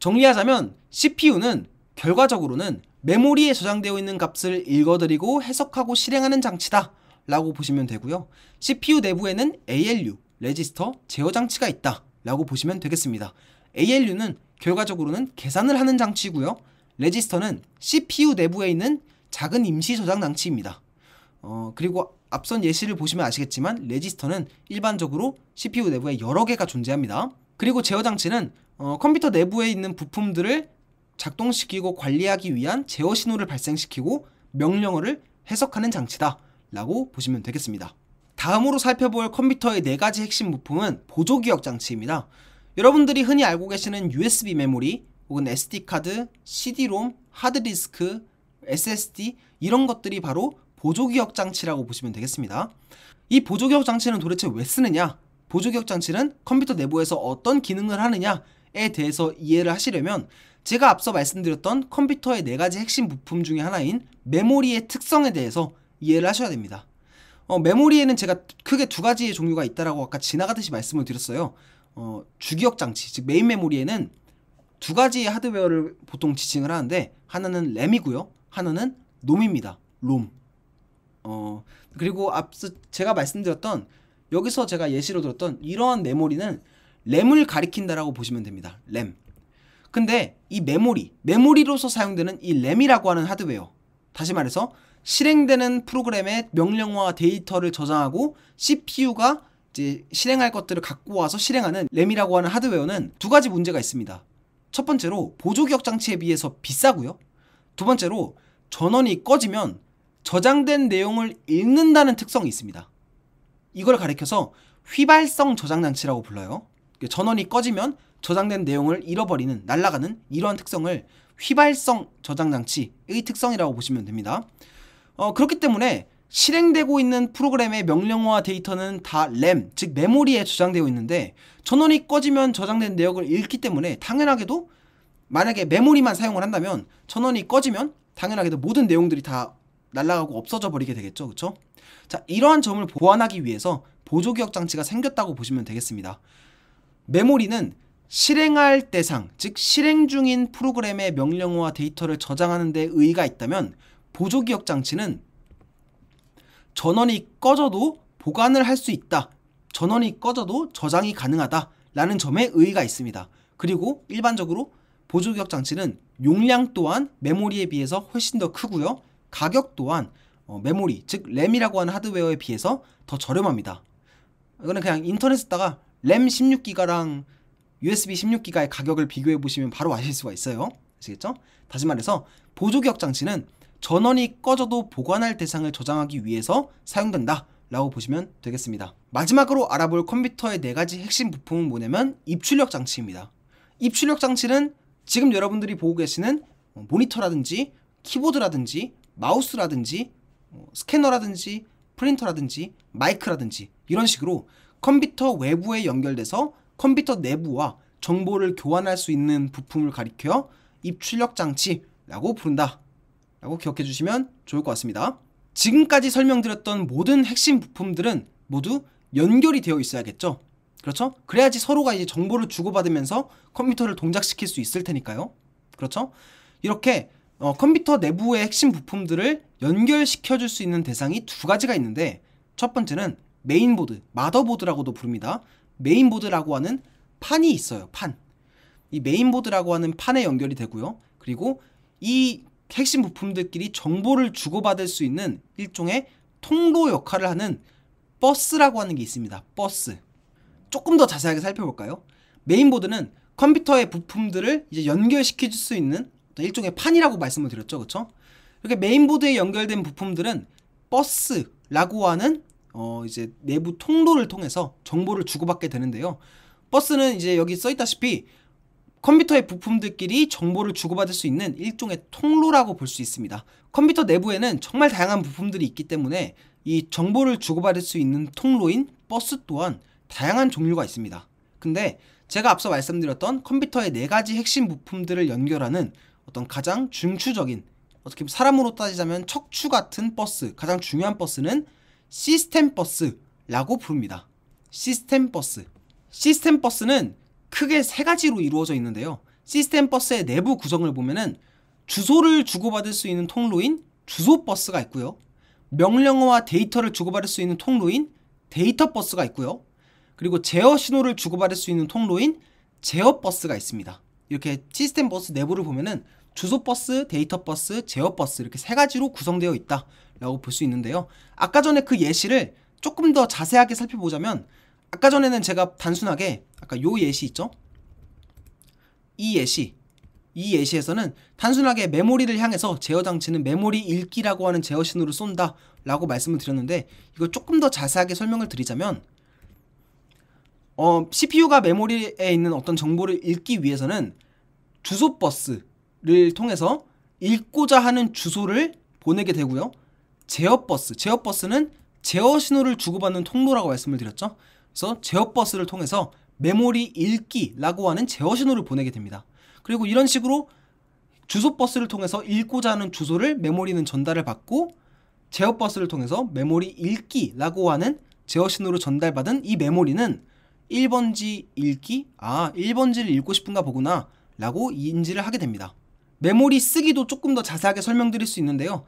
정리하자면 CPU는 결과적으로는 메모리에 저장되어 있는 값을 읽어드리고 해석하고 실행하는 장치다 라고 보시면 되고요. CPU 내부에는 ALU, 레지스터, 제어 장치가 있다 라고 보시면 되겠습니다. ALU는 결과적으로는 계산을 하는 장치고요. 레지스터는 CPU 내부에 있는 작은 임시 저장 장치입니다. 그리고 앞선 예시를 보시면 아시겠지만 레지스터는 일반적으로 CPU 내부에 여러 개가 존재합니다. 그리고 제어 장치는 컴퓨터 내부에 있는 부품들을 작동시키고 관리하기 위한 제어 신호를 발생시키고 명령어를 해석하는 장치다 라고 보시면 되겠습니다. 다음으로 살펴볼 컴퓨터의 4가지 핵심 부품은 보조기억 장치입니다. 여러분들이 흔히 알고 계시는 USB 메모리 혹은 SD카드, CD-롬, 하드디스크, SSD 이런 것들이 바로 보조기억 장치라고 보시면 되겠습니다. 이 보조기억 장치는 도대체 왜 쓰느냐? 보조기억 장치는 컴퓨터 내부에서 어떤 기능을 하느냐에 대해서 이해를 하시려면 제가 앞서 말씀드렸던 컴퓨터의 4가지 핵심 부품 중에 하나인 메모리의 특성에 대해서 이해를 하셔야 됩니다. 메모리에는 제가 크게 2가지의 종류가 있다라고 아까 지나가듯이 말씀을 드렸어요. 주기억 장치, 즉 메인 메모리에는 2가지의 하드웨어를 보통 지칭을 하는데 하나는 램이고요. 하나는 롬입니다. 롬. 그리고 앞서 제가 말씀드렸던 여기서 제가 예시로 들었던 이러한 메모리는 램을 가리킨다라고 보시면 됩니다. 램. 근데 이 메모리로서 사용되는 이 램이라고 하는 하드웨어, 다시 말해서 실행되는 프로그램의 명령어와 데이터를 저장하고 CPU가 이제 실행할 것들을 갖고 와서 실행하는 램이라고 하는 하드웨어는 2가지 문제가 있습니다. 첫 번째로 보조기억 장치에 비해서 비싸고요. 두 번째로 전원이 꺼지면 저장된 내용을 읽는다는 특성이 있습니다. 이걸 가리켜서 휘발성 저장 장치라고 불러요. 전원이 꺼지면 저장된 내용을 잃어버리는, 날아가는 이러한 특성을 휘발성 저장 장치의 특성이라고 보시면 됩니다. 그렇기 때문에 실행되고 있는 프로그램의 명령어와 데이터는 다 램, 즉 메모리에 저장되어 있는데 전원이 꺼지면 저장된 내용을 읽기 때문에 당연하게도 만약에 메모리만 사용을 한다면 전원이 꺼지면 당연하게도 모든 내용들이 다 날아가고 없어져 버리게 되겠죠. 그렇죠? 자, 이러한 점을 보완하기 위해서 보조기억 장치가 생겼다고 보시면 되겠습니다. 메모리는 실행할 대상, 즉 실행 중인 프로그램의 명령어와 데이터를 저장하는 데 의의가 있다면 보조기억 장치는 전원이 꺼져도 보관을 할 수 있다. 전원이 꺼져도 저장이 가능하다 라는 점에 의의가 있습니다. 그리고 일반적으로 보조기억 장치는 용량 또한 메모리에 비해서 훨씬 더 크고요. 가격 또한 메모리, 즉 램이라고 하는 하드웨어에 비해서 더 저렴합니다. 이거는 그냥 인터넷에다가 램 16기가랑 USB 16기가의 가격을 비교해 보시면 바로 아실 수가 있어요. 아시겠죠? 다시 말해서 보조기억 장치는 전원이 꺼져도 보관할 대상을 저장하기 위해서 사용된다 라고 보시면 되겠습니다. 마지막으로 알아볼 컴퓨터의 4가지 핵심 부품은 뭐냐면 입출력 장치입니다. 입출력 장치는 지금 여러분들이 보고 계시는 모니터라든지 키보드라든지 마우스라든지 스캐너라든지 프린터라든지 마이크라든지 이런 식으로 컴퓨터 외부에 연결돼서 컴퓨터 내부와 정보를 교환할 수 있는 부품을 가리켜 입출력 장치라고 부른다 라고 기억해 주시면 좋을 것 같습니다. 지금까지 설명드렸던 모든 핵심 부품들은 모두 연결이 되어 있어야겠죠. 그렇죠? 그래야지 서로가 이제 정보를 주고받으면서 컴퓨터를 동작시킬 수 있을 테니까요. 그렇죠? 이렇게 컴퓨터 내부의 핵심 부품들을 연결시켜 줄 수 있는 대상이 2가지가 있는데 첫 번째는 메인보드, 마더보드라고도 부릅니다. 메인보드라고 하는 판이 있어요. 판. 이 메인보드라고 하는 판에 연결이 되고요. 그리고 이 핵심 부품들끼리 정보를 주고받을 수 있는 일종의 통로 역할을 하는 버스라고 하는 게 있습니다. 버스. 조금 더 자세하게 살펴볼까요? 메인보드는 컴퓨터의 부품들을 이제 연결시켜 줄 수 있는 일종의 판이라고 말씀을 드렸죠. 그렇죠? 이렇게 메인보드에 연결된 부품들은 버스라고 하는 이제 내부 통로를 통해서 정보를 주고받게 되는데요. 버스는 이제 여기 써있다시피 컴퓨터의 부품들끼리 정보를 주고받을 수 있는 일종의 통로라고 볼 수 있습니다. 컴퓨터 내부에는 정말 다양한 부품들이 있기 때문에 이 정보를 주고받을 수 있는 통로인 버스 또한 다양한 종류가 있습니다. 근데 제가 앞서 말씀드렸던 컴퓨터의 4가지 핵심 부품들을 연결하는 어떤 가장 중추적인, 어떻게 사람으로 따지자면 척추 같은 버스, 가장 중요한 버스는 시스템 버스라고 부릅니다. 시스템 버스. 시스템 버스는 크게 3가지로 이루어져 있는데요. 시스템 버스의 내부 구성을 보면은 주소를 주고받을 수 있는 통로인 주소 버스가 있고요. 명령어와 데이터를 주고받을 수 있는 통로인 데이터 버스가 있고요. 그리고 제어 신호를 주고받을 수 있는 통로인 제어 버스가 있습니다. 이렇게 시스템 버스 내부를 보면은 주소 버스, 데이터 버스, 제어 버스 이렇게 세 가지로 구성되어 있다 라고 볼 수 있는데요. 아까 전에 그 예시를 조금 더 자세하게 살펴보자면, 아까 전에는 제가 단순하게 아까 요 예시 있죠? 이 예시에서는 단순하게 메모리를 향해서 제어 장치는 메모리 읽기라고 하는 제어 신호를 쏜다 라고 말씀을 드렸는데, 이걸 조금 더 자세하게 설명을 드리자면, CPU가 메모리에 있는 어떤 정보를 읽기 위해서는 주소 버스를 통해서 읽고자 하는 주소를 보내게 되고요. 제어 버스는 제어 신호를 주고받는 통로라고 말씀을 드렸죠. 그래서 제어 버스를 통해서 메모리 읽기라고 하는 제어 신호를 보내게 됩니다. 그리고 이런 식으로 주소 버스를 통해서 읽고자 하는 주소를 메모리는 전달을 받고, 제어 버스를 통해서 메모리 읽기라고 하는 제어 신호를 전달받은 이 메모리는 1번지 읽기, 1번지를 읽고 싶은가 보구나 라고 인지를 하게 됩니다. 메모리 쓰기도 조금 더 자세하게 설명드릴 수 있는데요.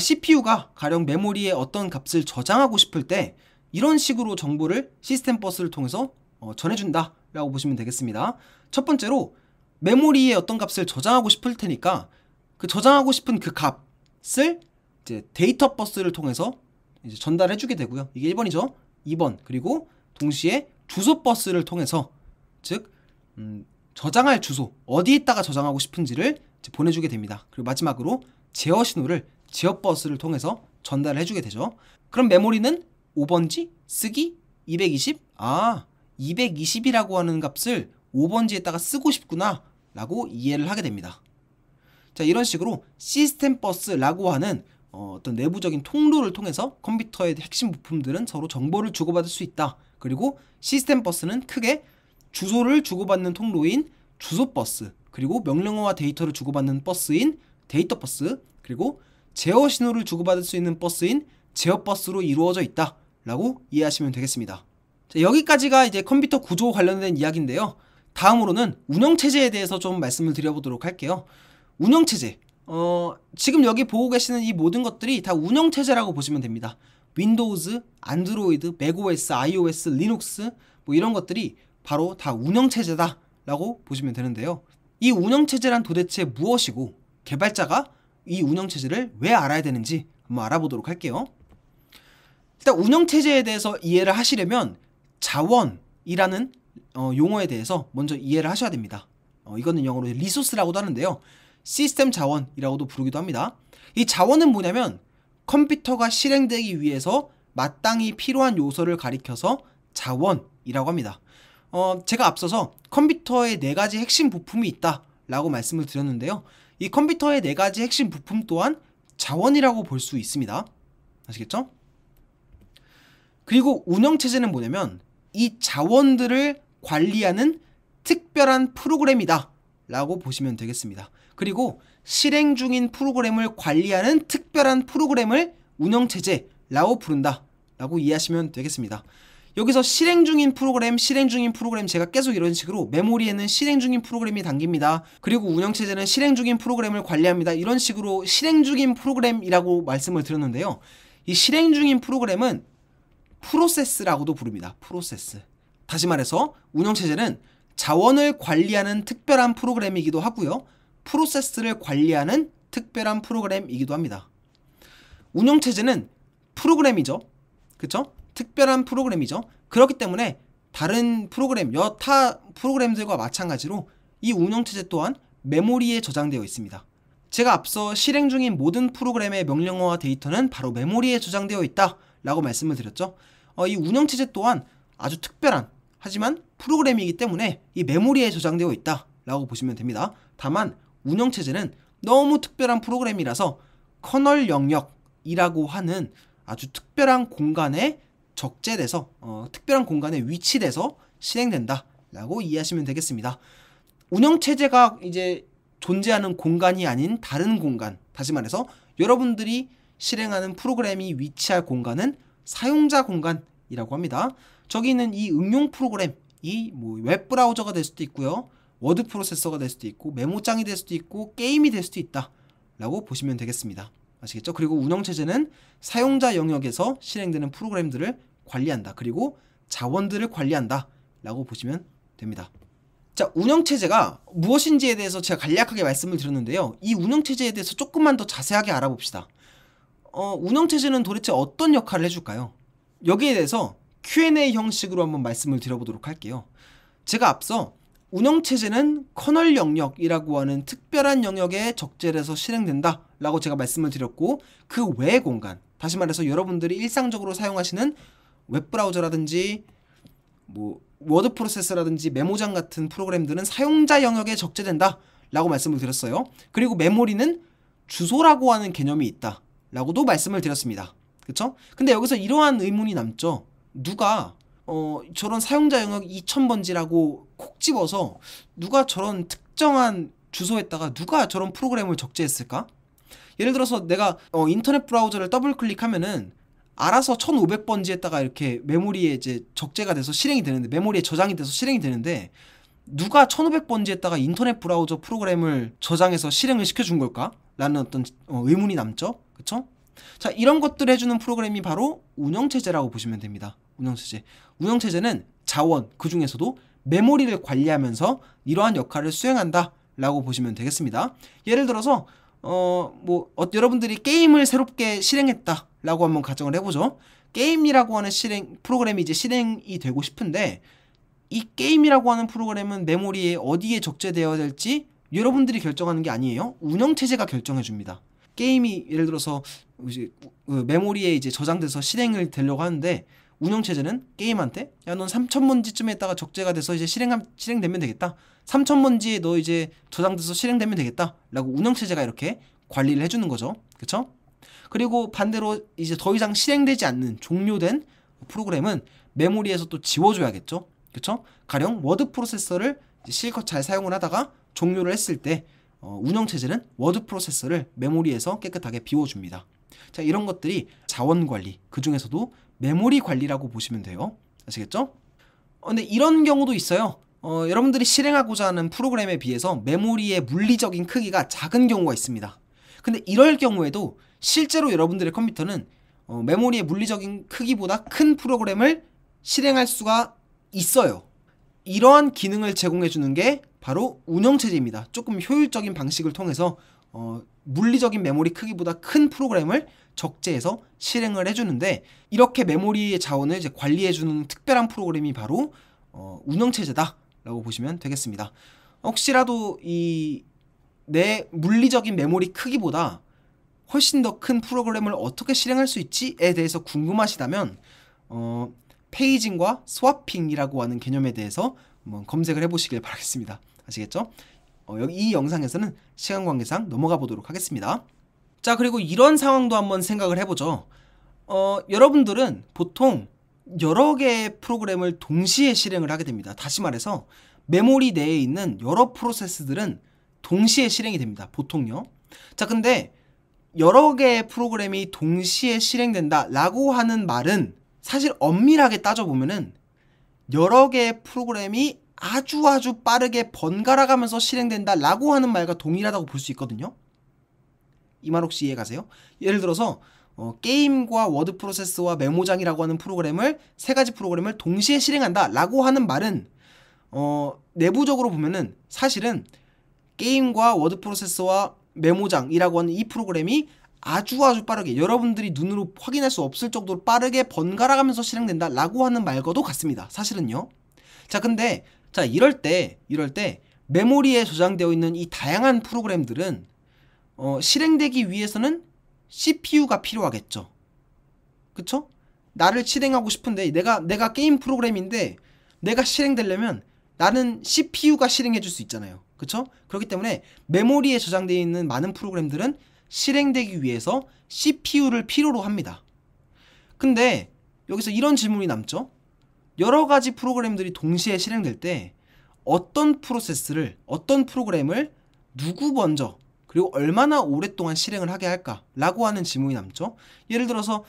CPU가 가령 메모리에 어떤 값을 저장하고 싶을 때 이런 식으로 정보를 시스템 버스를 통해서 전해준다 라고 보시면 되겠습니다. 첫 번째로 메모리에 어떤 값을 저장하고 싶을 테니까 그 저장하고 싶은 그 값을 이제 데이터 버스를 통해서 이제 전달해 주게 되고요. 이게 1번이죠. 2번, 그리고 동시에 주소 버스를 통해서, 즉 저장할 주소, 어디에다가 저장하고 싶은지를 이제 보내주게 됩니다. 그리고 마지막으로 제어 신호를 제어 버스를 통해서 전달을 해주게 되죠. 그럼 메모리는 5번지 쓰기 220, 220이라고 하는 값을 5번지에다가 쓰고 싶구나 라고 이해를 하게 됩니다. 자, 이런 식으로 시스템 버스라고 하는 어떤 내부적인 통로를 통해서 컴퓨터의 핵심 부품들은 서로 정보를 주고받을 수 있다. 그리고 시스템 버스는 크게 주소를 주고받는 통로인 주소 버스, 그리고 명령어와 데이터를 주고받는 버스인 데이터 버스, 그리고 제어 신호를 주고받을 수 있는 버스인 제어 버스로 이루어져 있다 라고 이해하시면 되겠습니다. 자, 여기까지가 이제 컴퓨터 구조 관련된 이야기인데요. 다음으로는 운영체제에 대해서 좀 말씀을 드려보도록 할게요. 운영체제, 지금 여기 보고 계시는 이 모든 것들이 다 운영체제라고 보시면 됩니다. 윈도우즈, 안드로이드, 맥OS, iOS, 리눅스 뭐 이런 것들이 바로 다 운영체제다 라고 보시면 되는데요. 이 운영체제란 도대체 무엇이고, 개발자가 이 운영체제를 왜 알아야 되는지 한번 알아보도록 할게요. 일단 운영체제에 대해서 이해를 하시려면 자원이라는 용어에 대해서 먼저 이해를 하셔야 됩니다. 이거는 영어로 리소스라고도 하는데요. 시스템 자원이라고도 부르기도 합니다. 이 자원은 뭐냐면 컴퓨터가 실행되기 위해서 마땅히 필요한 요소를 가리켜서 자원이라고 합니다. 제가 앞서서 컴퓨터에 4가지 핵심 부품이 있다 라고 말씀을 드렸는데요. 이 컴퓨터의 4가지 핵심 부품 또한 자원이라고 볼 수 있습니다. 아시겠죠? 그리고 운영체제는 뭐냐면 이 자원들을 관리하는 특별한 프로그램이다 라고 보시면 되겠습니다. 그리고 실행 중인 프로그램을 관리하는 특별한 프로그램을 운영체제라고 부른다 라고 이해하시면 되겠습니다. 여기서 실행 중인 프로그램 제가 계속 이런 식으로 메모리에는 실행 중인 프로그램이 담깁니다. 그리고 운영체제는 실행 중인 프로그램을 관리합니다. 이런 식으로 실행 중인 프로그램이라고 말씀을 드렸는데요. 이 실행 중인 프로그램은 프로세스라고도 부릅니다. 프로세스. 다시 말해서 운영체제는 자원을 관리하는 특별한 프로그램이기도 하고요. 프로세스를 관리하는 특별한 프로그램이기도 합니다. 운영체제는 프로그램이죠. 그쵸? 특별한 프로그램이죠. 그렇기 때문에 다른 프로그램, 여타 프로그램들과 마찬가지로 이 운영체제 또한 메모리에 저장되어 있습니다. 제가 앞서 실행 중인 모든 프로그램의 명령어와 데이터는 바로 메모리에 저장되어 있다 라고 말씀을 드렸죠. 이 운영체제 또한 아주 특별한, 하지만 프로그램이기 때문에 이 메모리에 저장되어 있다 라고 보시면 됩니다. 다만 운영체제는 너무 특별한 프로그램이라서 커널 영역이라고 하는 아주 특별한 공간에 적재돼서 특별한 공간에 위치돼서 실행된다 라고 이해하시면 되겠습니다. 운영체제가 이제 존재하는 공간이 아닌 다른 공간, 다시 말해서 여러분들이 실행하는 프로그램이 위치할 공간은 사용자 공간이라고 합니다. 저기 있는 이 응용 프로그램, 이 뭐 웹브라우저가 될 수도 있고요, 워드 프로세서가 될 수도 있고, 메모장이 될 수도 있고, 게임이 될 수도 있다 라고 보시면 되겠습니다. 아시겠죠? 그리고 운영체제는 사용자 영역에서 실행되는 프로그램들을 관리한다. 그리고 자원들을 관리한다 라고 보시면 됩니다. 자, 운영체제가 무엇인지에 대해서 제가 간략하게 말씀을 드렸는데요. 이 운영체제에 대해서 조금만 더 자세하게 알아봅시다. 운영체제는 도대체 어떤 역할을 해줄까요? 여기에 대해서 Q&A 형식으로 한번 말씀을 드려보도록 할게요. 제가 앞서 운영체제는 커널 영역이라고 하는 특별한 영역에 적재해서 실행된다 라고 제가 말씀을 드렸고, 그 외의 공간, 다시 말해서 여러분들이 일상적으로 사용하시는 웹브라우저라든지 뭐 워드 프로세서라든지 메모장 같은 프로그램들은 사용자 영역에 적재된다 라고 말씀을 드렸어요. 그리고 메모리는 주소라고 하는 개념이 있다 라고도 말씀을 드렸습니다. 그쵸? 근데 여기서 이러한 의문이 남죠. 누가 저런 사용자 영역 2000번지라고 콕 집어서 누가 저런 특정한 주소에다가 누가 저런 프로그램을 적재했을까? 예를 들어서 내가 인터넷 브라우저를 더블 클릭하면은 알아서 1500번지에다가 이렇게 메모리에 이제 적재가 돼서 실행이 되는데, 메모리에 저장이 돼서 실행이 되는데, 누가 1500번지에다가 인터넷 브라우저 프로그램을 저장해서 실행을 시켜준 걸까? 라는 어떤 의문이 남죠. 그쵸? 자, 이런 것들을 해주는 프로그램이 바로 운영체제라고 보시면 됩니다. 운영체제. 운영체제는 자원, 그 중에서도 메모리를 관리하면서 이러한 역할을 수행한다 라고 보시면 되겠습니다. 예를 들어서 여러분들이 게임을 새롭게 실행했다 라고 한번 가정을 해보죠. 게임이라고 하는 프로그램이 이제 실행이 되고 싶은데, 이 게임이라고 하는 프로그램은 메모리에 어디에 적재되어야 될지 여러분들이 결정하는 게 아니에요. 운영체제가 결정해 줍니다. 게임이 예를 들어서 이제 메모리에 이제 저장돼서 실행을 되려고 하는데, 운영체제는 게임한테 야, 넌 3000번지쯤에다가 적재가 돼서 이제 실행되면 되겠다. 3000번지에 너 이제 저장돼서 실행되면 되겠다 라고 운영체제가 이렇게 관리를 해주는 거죠. 그쵸? 그리고 반대로 이제 더 이상 실행되지 않는 종료된 프로그램은 메모리에서 또 지워줘야겠죠. 그쵸? 가령 워드 프로세서를 실컷 잘 사용을 하다가 종료를 했을 때 운영체제는 워드 프로세서를 메모리에서 깨끗하게 비워줍니다. 자, 이런 것들이 자원관리, 그 중에서도 메모리 관리라고 보시면 돼요. 아시겠죠? 근데 이런 경우도 있어요. 여러분들이 실행하고자 하는 프로그램에 비해서 메모리의 물리적인 크기가 작은 경우가 있습니다. 근데 이럴 경우에도 실제로 여러분들의 컴퓨터는 메모리의 물리적인 크기보다 큰 프로그램을 실행할 수가 있어요. 이러한 기능을 제공해주는 게 바로 운영체제입니다. 조금 효율적인 방식을 통해서 물리적인 메모리 크기보다 큰 프로그램을 적재해서 실행을 해주는데, 이렇게 메모리의 자원을 이제 관리해주는 특별한 프로그램이 바로 운영체제다 라고 보시면 되겠습니다. 혹시라도 내 물리적인 메모리 크기보다 훨씬 더 큰 프로그램을 어떻게 실행할 수 있지에 대해서 궁금하시다면 페이징과 스와핑이라고 하는 개념에 대해서 한번 검색을 해보시길 바라겠습니다. 아시겠죠? 이 영상에서는 시간 관계상 넘어가 보도록 하겠습니다. 자, 그리고 이런 상황도 한번 생각을 해보죠. 여러분들은 보통 여러 개의 프로그램을 동시에 실행을 하게 됩니다. 다시 말해서 메모리 내에 있는 여러 프로세스들은 동시에 실행이 됩니다. 보통요. 자, 근데 여러 개의 프로그램이 동시에 실행된다 라고 하는 말은 사실 엄밀하게 따져보면은 여러 개의 프로그램이 아주 빠르게 번갈아 가면서 실행된다 라고 하는 말과 동일하다고 볼 수 있거든요. 이 말 혹시 이해가세요? 예를 들어서 게임과 워드 프로세서와 메모장이라고 하는 프로그램을, 세 가지 프로그램을 동시에 실행한다 라고 하는 말은 내부적으로 보면은 사실은 게임과 워드 프로세서와 메모장이라고 하는 이 프로그램이 아주 빠르게, 여러분들이 눈으로 확인할 수 없을 정도로 빠르게 번갈아 가면서 실행된다 라고 하는 말과도 같습니다. 사실은요. 자, 근데 이럴 때 메모리에 저장되어 있는 이 다양한 프로그램들은 실행되기 위해서는 CPU가 필요하겠죠. 그쵸? 나를 실행하고 싶은데 내가 게임 프로그램인데 내가 실행되려면 나는 CPU가 실행해 줄 수 있잖아요. 그쵸? 그렇기 때문에 메모리에 저장되어 있는 많은 프로그램들은 실행되기 위해서 CPU를 필요로 합니다. 근데 여기서 이런 질문이 남죠. 여러 가지 프로그램들이 동시에 실행될 때 어떤 프로그램을 누구 먼저, 그리고 얼마나 오랫동안 실행을 하게 할까 라고 하는 질문이 남죠. 예를 들어서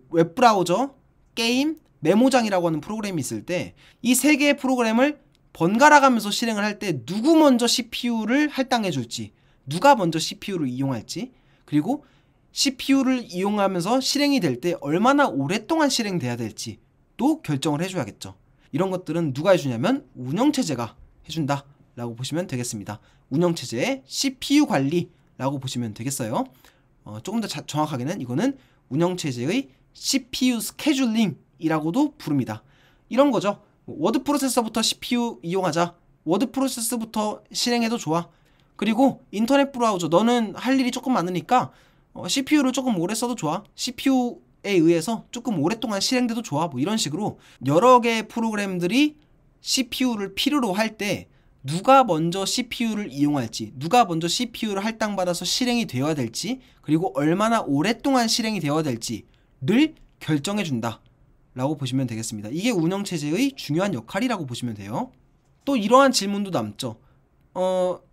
웹브라우저, 게임, 메모장이라고 하는 프로그램이 있을 때 이 세 개의 프로그램을 번갈아 가면서 실행을 할 때 누구 먼저 CPU를 할당해 줄지, 누가 먼저 CPU를 이용할지, 그리고 CPU를 이용하면서 실행이 될 때 얼마나 오랫동안 실행돼야 될지 또 결정을 해줘야겠죠. 이런 것들은 누가 해주냐면 운영체제가 해준다 라고 보시면 되겠습니다. 운영체제의 CPU 관리라고 보시면 되겠어요. 조금 더 정확하게는 이거는 운영체제의 CPU 스케줄링 이라고도 부릅니다. 이런 거죠. 워드 프로세서부터 CPU 이용하자. 워드 프로세스부터 실행해도 좋아. 그리고 인터넷 브라우저 너는 할 일이 조금 많으니까 CPU를 조금 오래 써도 좋아. CPU에 의해서 조금 오랫동안 실행돼도 좋아. 뭐 이런 식으로 여러 개의 프로그램들이 CPU를 필요로 할 때 누가 먼저 CPU를 이용할지, 누가 먼저 CPU를 할당받아서 실행이 되어야 될지, 그리고 얼마나 오랫동안 실행이 되어야 될지를 결정해준다 라고 보시면 되겠습니다. 이게 운영체제의 중요한 역할이라고 보시면 돼요. 또 이러한 질문도 남죠.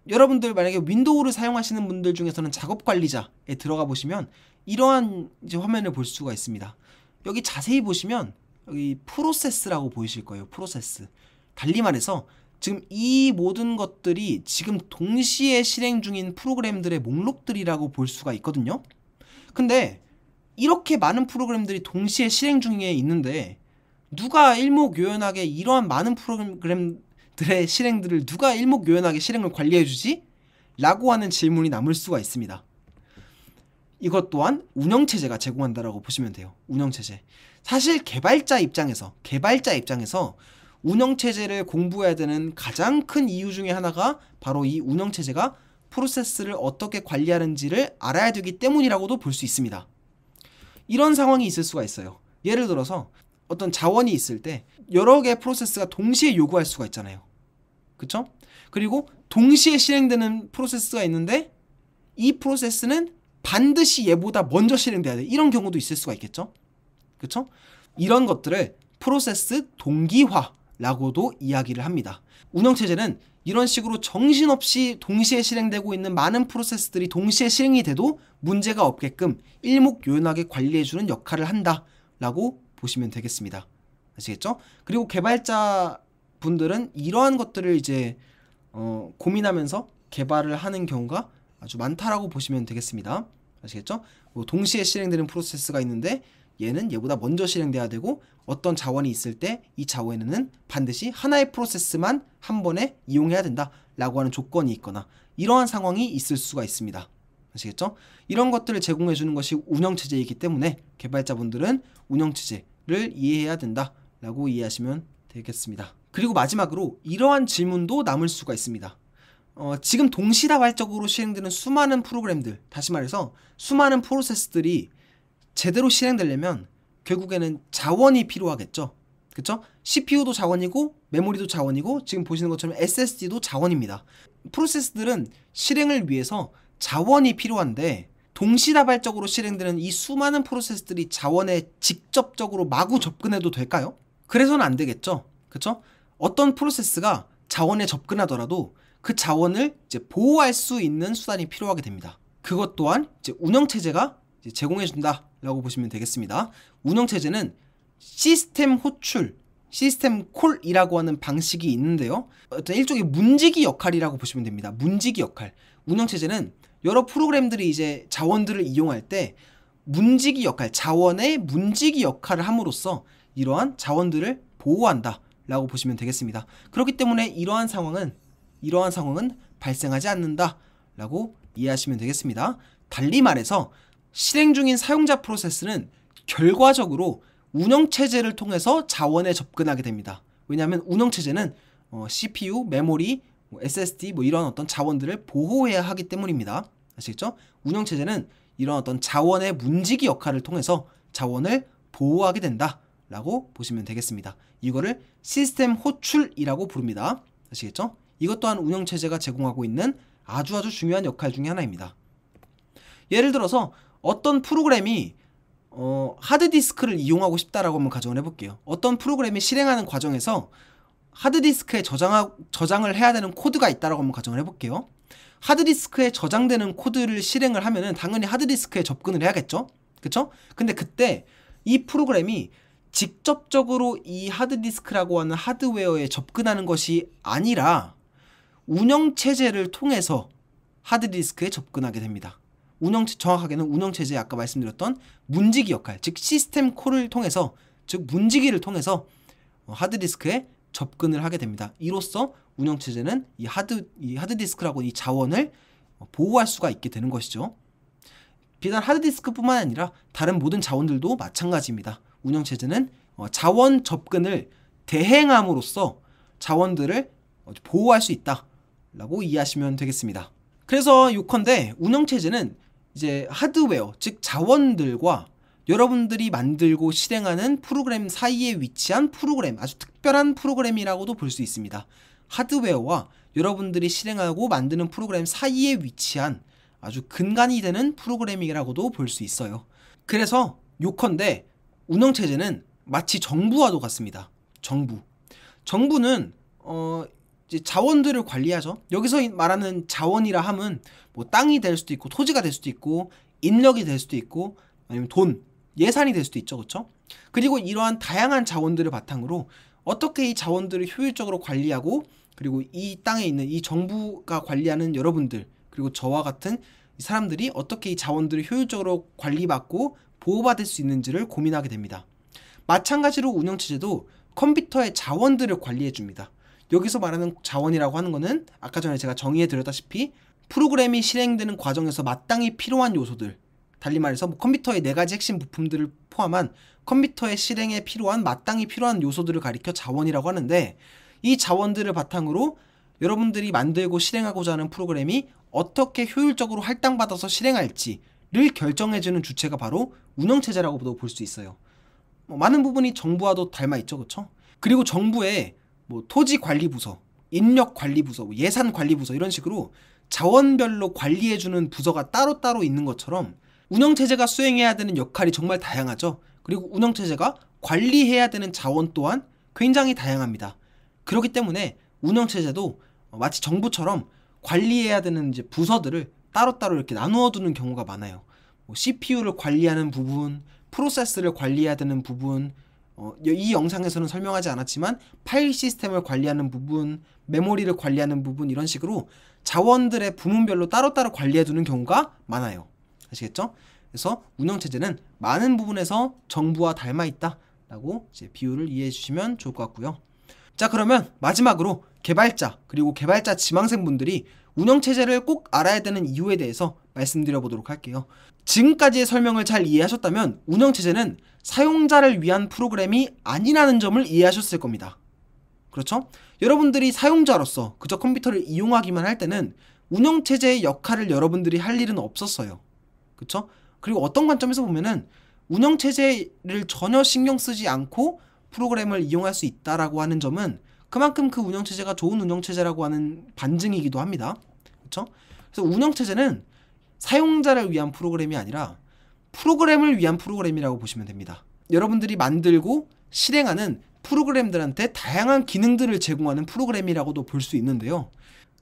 여러분들 만약에 윈도우를 사용하시는 분들 중에서는 작업관리자에 들어가 보시면 이러한 이제 화면을 볼 수가 있습니다. 여기 자세히 보시면 여기 프로세스라고 보이실 거예요. 프로세스. 달리 말해서 지금 이 모든 것들이 지금 동시에 실행 중인 프로그램들의 목록들이라고 볼 수가 있거든요. 근데 이렇게 많은 프로그램들이 동시에 실행 중에 있는데 누가 일목요연하게 이러한 많은 프로그램들의 실행들을 누가 일목요연하게 실행을 관리해주지? 라고 하는 질문이 남을 수가 있습니다. 이것 또한 운영체제가 제공한다라고 보시면 돼요. 운영체제. 사실 개발자 입장에서 운영체제를 공부해야 되는 가장 큰 이유 중에 하나가 바로 이 운영체제가 프로세스를 어떻게 관리하는지를 알아야 되기 때문이라고도 볼 수 있습니다. 이런 상황이 있을 수가 있어요. 예를 들어서 어떤 자원이 있을 때 여러 개의 프로세스가 동시에 요구할 수가 있잖아요. 그쵸? 그리고 동시에 실행되는 프로세스가 있는데 이 프로세스는 반드시 얘보다 먼저 실행돼야 돼. 이런 경우도 있을 수가 있겠죠? 그쵸? 이런 것들을 프로세스 동기화라고도 이야기를 합니다. 운영체제는 이런 식으로 정신없이 동시에 실행되고 있는 많은 프로세스들이 동시에 실행이 돼도 문제가 없게끔 일목요연하게 관리해주는 역할을 한다라고 보시면 되겠습니다. 아시겠죠? 그리고 개발자 분들은 이러한 것들을 이제 고민하면서 개발을 하는 경우가 아주 많다라고 보시면 되겠습니다. 아시겠죠? 뭐 동시에 실행되는 프로세스가 있는데 얘는 얘보다 먼저 실행돼야 되고 어떤 자원이 있을 때 이 자원에는 반드시 하나의 프로세스만 한 번에 이용해야 된다 라고 하는 조건이 있거나 이러한 상황이 있을 수가 있습니다. 아시겠죠? 이런 것들을 제공해 주는 것이 운영체제이기 때문에 개발자분들은 운영체제를 이해해야 된다 라고 이해하시면 되겠습니다. 그리고 마지막으로 이러한 질문도 남을 수가 있습니다. 지금 동시다발적으로 실행되는 수많은 프로그램들, 다시 말해서 수많은 프로세스들이 제대로 실행되려면 결국에는 자원이 필요하겠죠. 그쵸? CPU도 자원이고 메모리도 자원이고 지금 보시는 것처럼 SSD도 자원입니다. 프로세스들은 실행을 위해서 자원이 필요한데 동시다발적으로 실행되는 이 수많은 프로세스들이 자원에 직접적으로 마구 접근해도 될까요? 그래서는 안 되겠죠. 그쵸? 어떤 프로세스가 자원에 접근하더라도 그 자원을 이제 보호할 수 있는 수단이 필요하게 됩니다. 그것 또한 이제 운영체제가 제공해준다 라고 보시면 되겠습니다. 운영체제는 시스템 호출, 시스템 콜이라고 하는 방식이 있는데요. 어떤 일종의 문지기 역할이라고 보시면 됩니다. 문지기 역할. 운영체제는 여러 프로그램들이 이제 자원들을 이용할 때 문지기 역할, 자원의 문지기 역할을 함으로써 이러한 자원들을 보호한다 라고 보시면 되겠습니다. 그렇기 때문에 이러한 상황은 발생하지 않는다 라고 이해하시면 되겠습니다. 달리 말해서 실행 중인 사용자 프로세스는 결과적으로 운영체제를 통해서 자원에 접근하게 됩니다. 왜냐하면 운영체제는 CPU, 메모리, SSD 이런 어떤 자원들을 보호해야 하기 때문입니다. 아시겠죠? 운영체제는 이런 어떤 자원의 문지기 역할을 통해서 자원을 보호하게 된다 라고 보시면 되겠습니다. 이거를 시스템 호출이라고 부릅니다. 아시겠죠? 이것 또한 운영체제가 제공하고 있는 아주 중요한 역할 중에 하나입니다. 예를 들어서 어떤 프로그램이 하드디스크를 이용하고 싶다라고 한번 가정을 해볼게요. 어떤 프로그램이 실행하는 과정에서 하드디스크에 저장을 해야 되는 코드가 있다라고 한번 가정을 해볼게요. 하드디스크에 저장되는 코드를 실행을 하면은 당연히 하드디스크에 접근을 해야겠죠? 그쵸? 근데 그때 이 프로그램이 직접적으로 이 하드디스크라고 하는 하드웨어에 접근하는 것이 아니라 운영체제를 통해서 하드디스크에 접근하게 됩니다. 정확하게는 운영체제의 아까 말씀드렸던 문지기 역할, 즉 시스템 콜을 통해서, 즉 문지기를 통해서 하드디스크에 접근을 하게 됩니다. 이로써 운영체제는 이 하드디스크라고 이 자원을 보호할 수가 있게 되는 것이죠. 비단 하드디스크뿐만 아니라 다른 모든 자원들도 마찬가지입니다. 운영체제는 자원 접근을 대행함으로써 자원들을 보호할 수 있다라고 이해하시면 되겠습니다. 그래서 요컨대 운영체제는 이제 하드웨어, 즉 자원들과 여러분들이 만들고 실행하는 프로그램 사이에 위치한 프로그램, 아주 특별한 프로그램이라고도 볼 수 있습니다. 하드웨어와 여러분들이 실행하고 만드는 프로그램 사이에 위치한 아주 근간이 되는 프로그래밍이라고도 볼 수 있어요. 그래서 요컨대 운영체제는 마치 정부와도 같습니다. 정부는 이제 자원들을 관리하죠. 여기서 말하는 자원이라 함은 뭐 땅이 될 수도 있고 토지가 될 수도 있고 인력이 될 수도 있고 아니면 돈, 예산이 될 수도 있죠. 그렇죠? 그리고 이러한 다양한 자원들을 바탕으로 어떻게 이 자원들을 효율적으로 관리하고, 그리고 이 땅에 있는 이 정부가 관리하는 여러분들, 그리고 저와 같은 사람들이 어떻게 이 자원들을 효율적으로 관리받고 보호받을 수 있는지를 고민하게 됩니다. 마찬가지로 운영체제도 컴퓨터의 자원들을 관리해줍니다. 여기서 말하는 자원이라고 하는 것은 아까 전에 제가 정의해 드렸다시피 프로그램이 실행되는 과정에서 마땅히 필요한 요소들, 달리 말해서 컴퓨터의 4가지 핵심 부품들을 포함한 컴퓨터의 실행에 필요한 마땅히 필요한 요소들을 가리켜 자원이라고 하는데, 이 자원들을 바탕으로 여러분들이 만들고 실행하고자 하는 프로그램이 어떻게 효율적으로 할당받아서 실행할지를 결정해주는 주체가 바로 운영체제라고도 볼 수 있어요. 많은 부분이 정부와도 닮아있죠. 그렇죠? 그리고 정부의 토지관리부서, 인력관리부서, 예산관리부서 이런 식으로 자원별로 관리해주는 부서가 따로따로 있는 것처럼 운영체제가 수행해야 되는 역할이 정말 다양하죠. 그리고 운영체제가 관리해야 되는 자원 또한 굉장히 다양합니다. 그렇기 때문에 운영체제도 마치 정부처럼 관리해야 되는 이제 부서들을 따로따로 이렇게 나누어 두는 경우가 많아요. CPU를 관리하는 부분, 프로세스를 관리해야 되는 부분, 이 영상에서는 설명하지 않았지만 파일 시스템을 관리하는 부분, 메모리를 관리하는 부분, 이런 식으로 자원들의 부문별로 따로따로 관리해 두는 경우가 많아요. 아시겠죠? 그래서 운영체제는 많은 부분에서 정부와 닮아있다 라고 이제 비유를 이해해 주시면 좋을 것 같고요. 자, 그러면 마지막으로 개발자, 그리고 개발자 지망생분들이 운영체제를 꼭 알아야 되는 이유에 대해서 말씀드려 보도록 할게요. 지금까지의 설명을 잘 이해하셨다면 운영체제는 사용자를 위한 프로그램이 아니라는 점을 이해하셨을 겁니다. 그렇죠? 여러분들이 사용자로서 그저 컴퓨터를 이용하기만 할 때는 운영체제의 역할을 여러분들이 할 일은 없었어요. 그렇죠? 그리고 어떤 관점에서 보면은 운영체제를 전혀 신경 쓰지 않고 프로그램을 이용할 수 있다라고 하는 점은 그만큼 그 운영체제가 좋은 운영체제라고 하는 반증이기도 합니다. 그렇죠? 그래서 운영체제는 사용자를 위한 프로그램이 아니라 프로그램을 위한 프로그램이라고 보시면 됩니다. 여러분들이 만들고 실행하는 프로그램들한테 다양한 기능들을 제공하는 프로그램이라고도 볼 수 있는데요.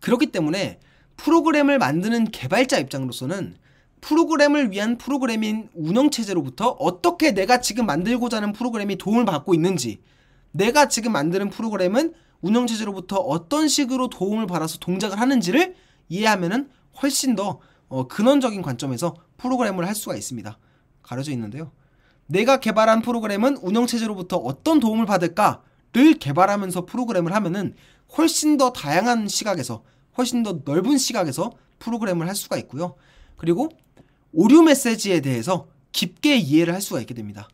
그렇기 때문에 프로그램을 만드는 개발자 입장으로서는 프로그램을 위한 프로그램인 운영체제로부터 어떻게 내가 지금 만들고자 하는 프로그램이 도움을 받고 있는지, 내가 지금 만드는 프로그램은 운영체제로부터 어떤 식으로 도움을 받아서 동작을 하는지를 이해하면은 훨씬 더 근원적인 관점에서 프로그램을 할 수가 있습니다. 가려져 있는데요. 내가 개발한 프로그램은 운영체제로부터 어떤 도움을 받을까를 개발하면서 프로그램을 하면은 훨씬 더 다양한 시각에서, 훨씬 더 넓은 시각에서 프로그램을 할 수가 있고요. 그리고 오류 메시지에 대해서 깊게 이해를 할 수가 있게 됩니다.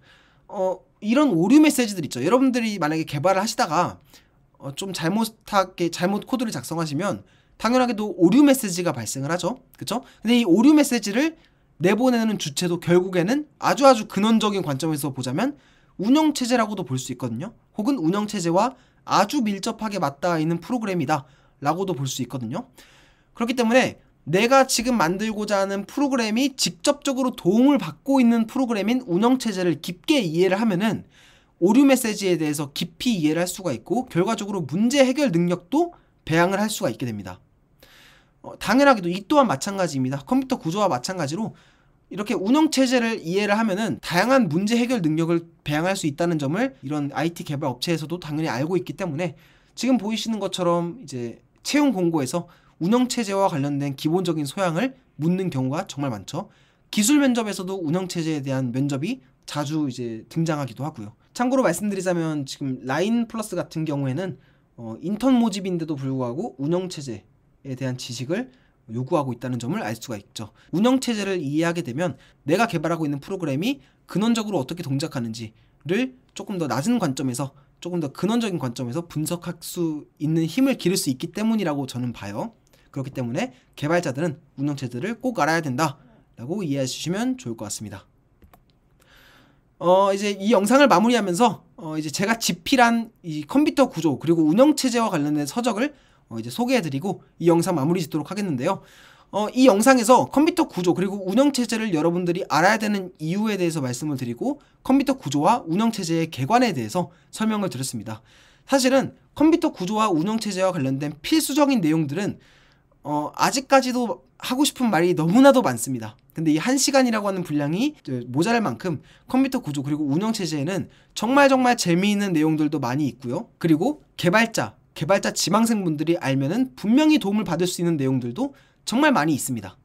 이런 오류 메시지들 있죠. 여러분들이 만약에 개발을 하시다가 좀 잘못 코드를 작성하시면 당연하게도 오류 메시지가 발생을 하죠. 그쵸? 근데 이 오류 메시지를 내보내는 주체도 결국에는 아주 근원적인 관점에서 보자면 운영체제라고도 볼 수 있거든요. 혹은 운영체제와 아주 밀접하게 맞닿아 있는 프로그램이다 라고도 볼 수 있거든요. 그렇기 때문에 내가 지금 만들고자 하는 프로그램이 직접적으로 도움을 받고 있는 프로그램인 운영체제를 깊게 이해를 하면은 오류 메시지에 대해서 깊이 이해를 할 수가 있고 결과적으로 문제 해결 능력도 배양을 할 수가 있게 됩니다. 당연하게도 이 또한 마찬가지입니다. 컴퓨터 구조와 마찬가지로 이렇게 운영체제를 이해를 하면은 다양한 문제 해결 능력을 배양할 수 있다는 점을 이런 IT 개발 업체에서도 당연히 알고 있기 때문에 지금 보이시는 것처럼 이제 채용 공고에서 운영체제와 관련된 기본적인 소양을 묻는 경우가 정말 많죠. 기술 면접에서도 운영체제에 대한 면접이 자주 이제 등장하기도 하고요. 참고로 말씀드리자면 지금 라인 플러스 같은 경우에는 인턴 모집인데도 불구하고 운영체제에 대한 지식을 요구하고 있다는 점을 알 수가 있죠. 운영체제를 이해하게 되면 내가 개발하고 있는 프로그램이 근원적으로 어떻게 동작하는지를 조금 더 낮은 관점에서, 조금 더 근원적인 관점에서 분석할 수 있는 힘을 기를 수 있기 때문이라고 저는 봐요. 그렇기 때문에 개발자들은 운영체제를 꼭 알아야 된다 라고 이해해 주시면 좋을 것 같습니다. 이제 이 영상을 마무리하면서 이제 제가 집필한 이 컴퓨터 구조 그리고 운영체제와 관련된 서적을 이제 소개해드리고 이 영상 마무리 짓도록 하겠는데요. 이 영상에서 컴퓨터 구조 그리고 운영체제를 여러분들이 알아야 되는 이유에 대해서 말씀을 드리고 컴퓨터 구조와 운영체제의 개관에 대해서 설명을 드렸습니다. 사실은 컴퓨터 구조와 운영체제와 관련된 필수적인 내용들은 아직까지도 하고 싶은 말이 너무나도 많습니다. 근데 이 1시간이라고 하는 분량이 모자랄 만큼 컴퓨터 구조 그리고 운영체제에는 정말 재미있는 내용들도 많이 있고요. 그리고 개발자 지망생분들이 알면은 분명히 도움을 받을 수 있는 내용들도 정말 많이 있습니다.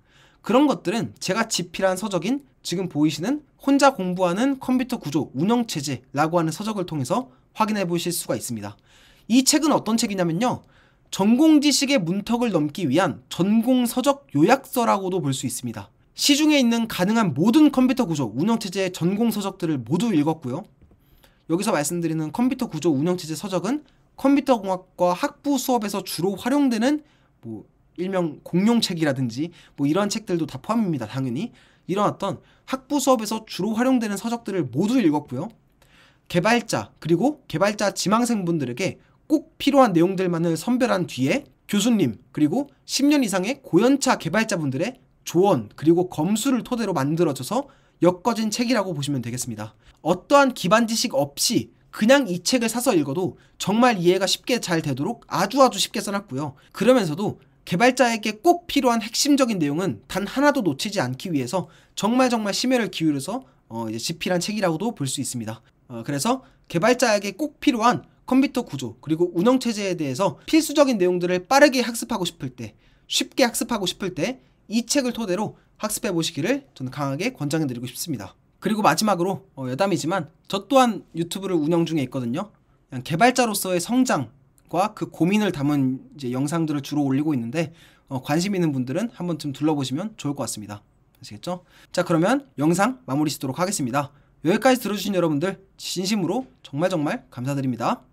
그런 것들은 제가 집필한 서적인 지금 보이시는 혼자 공부하는 컴퓨터 구조 운영체제라고 하는 서적을 통해서 확인해 보실 수가 있습니다. 이 책은 어떤 책이냐면요, 전공 지식의 문턱을 넘기 위한 전공 서적 요약서라고도 볼 수 있습니다. 시중에 있는 가능한 모든 컴퓨터 구조 운영체제의 전공 서적들을 모두 읽었고요. 여기서 말씀드리는 컴퓨터 구조 운영체제 서적은 컴퓨터공학과 학부 수업에서 주로 활용되는 일명 공용책이라든지 이런 책들도 다 포함입니다. 당연히 이런 어떤 학부 수업에서 주로 활용되는 서적들을 모두 읽었고요. 개발자 그리고 개발자 지망생분들에게 꼭 필요한 내용들만을 선별한 뒤에 교수님 그리고 10년 이상의 고연차 개발자분들의 조언 그리고 검수를 토대로 만들어져서 엮어진 책이라고 보시면 되겠습니다. 어떠한 기반 지식 없이 그냥 이 책을 사서 읽어도 정말 이해가 쉽게 잘 되도록 아주 쉽게 써놨고요. 그러면서도 개발자에게 꼭 필요한 핵심적인 내용은 단 하나도 놓치지 않기 위해서 정말 심혈을 기울여서 이제 집필한 책이라고도 볼 수 있습니다. 그래서 개발자에게 꼭 필요한 컴퓨터 구조 그리고 운영체제에 대해서 필수적인 내용들을 빠르게 학습하고 싶을 때, 쉽게 학습하고 싶을 때 이 책을 토대로 학습해 보시기를 저는 강하게 권장해 드리고 싶습니다. 그리고 마지막으로 여담이지만 저 또한 유튜브를 운영 중에 있거든요. 그냥 개발자로서의 성장과 그 고민을 담은 이제 영상들을 주로 올리고 있는데 관심 있는 분들은 한번 좀 둘러보시면 좋을 것 같습니다. 아시겠죠? 자, 그러면 영상 마무리 짓도록 하겠습니다. 여기까지 들어주신 여러분들 진심으로 정말 감사드립니다.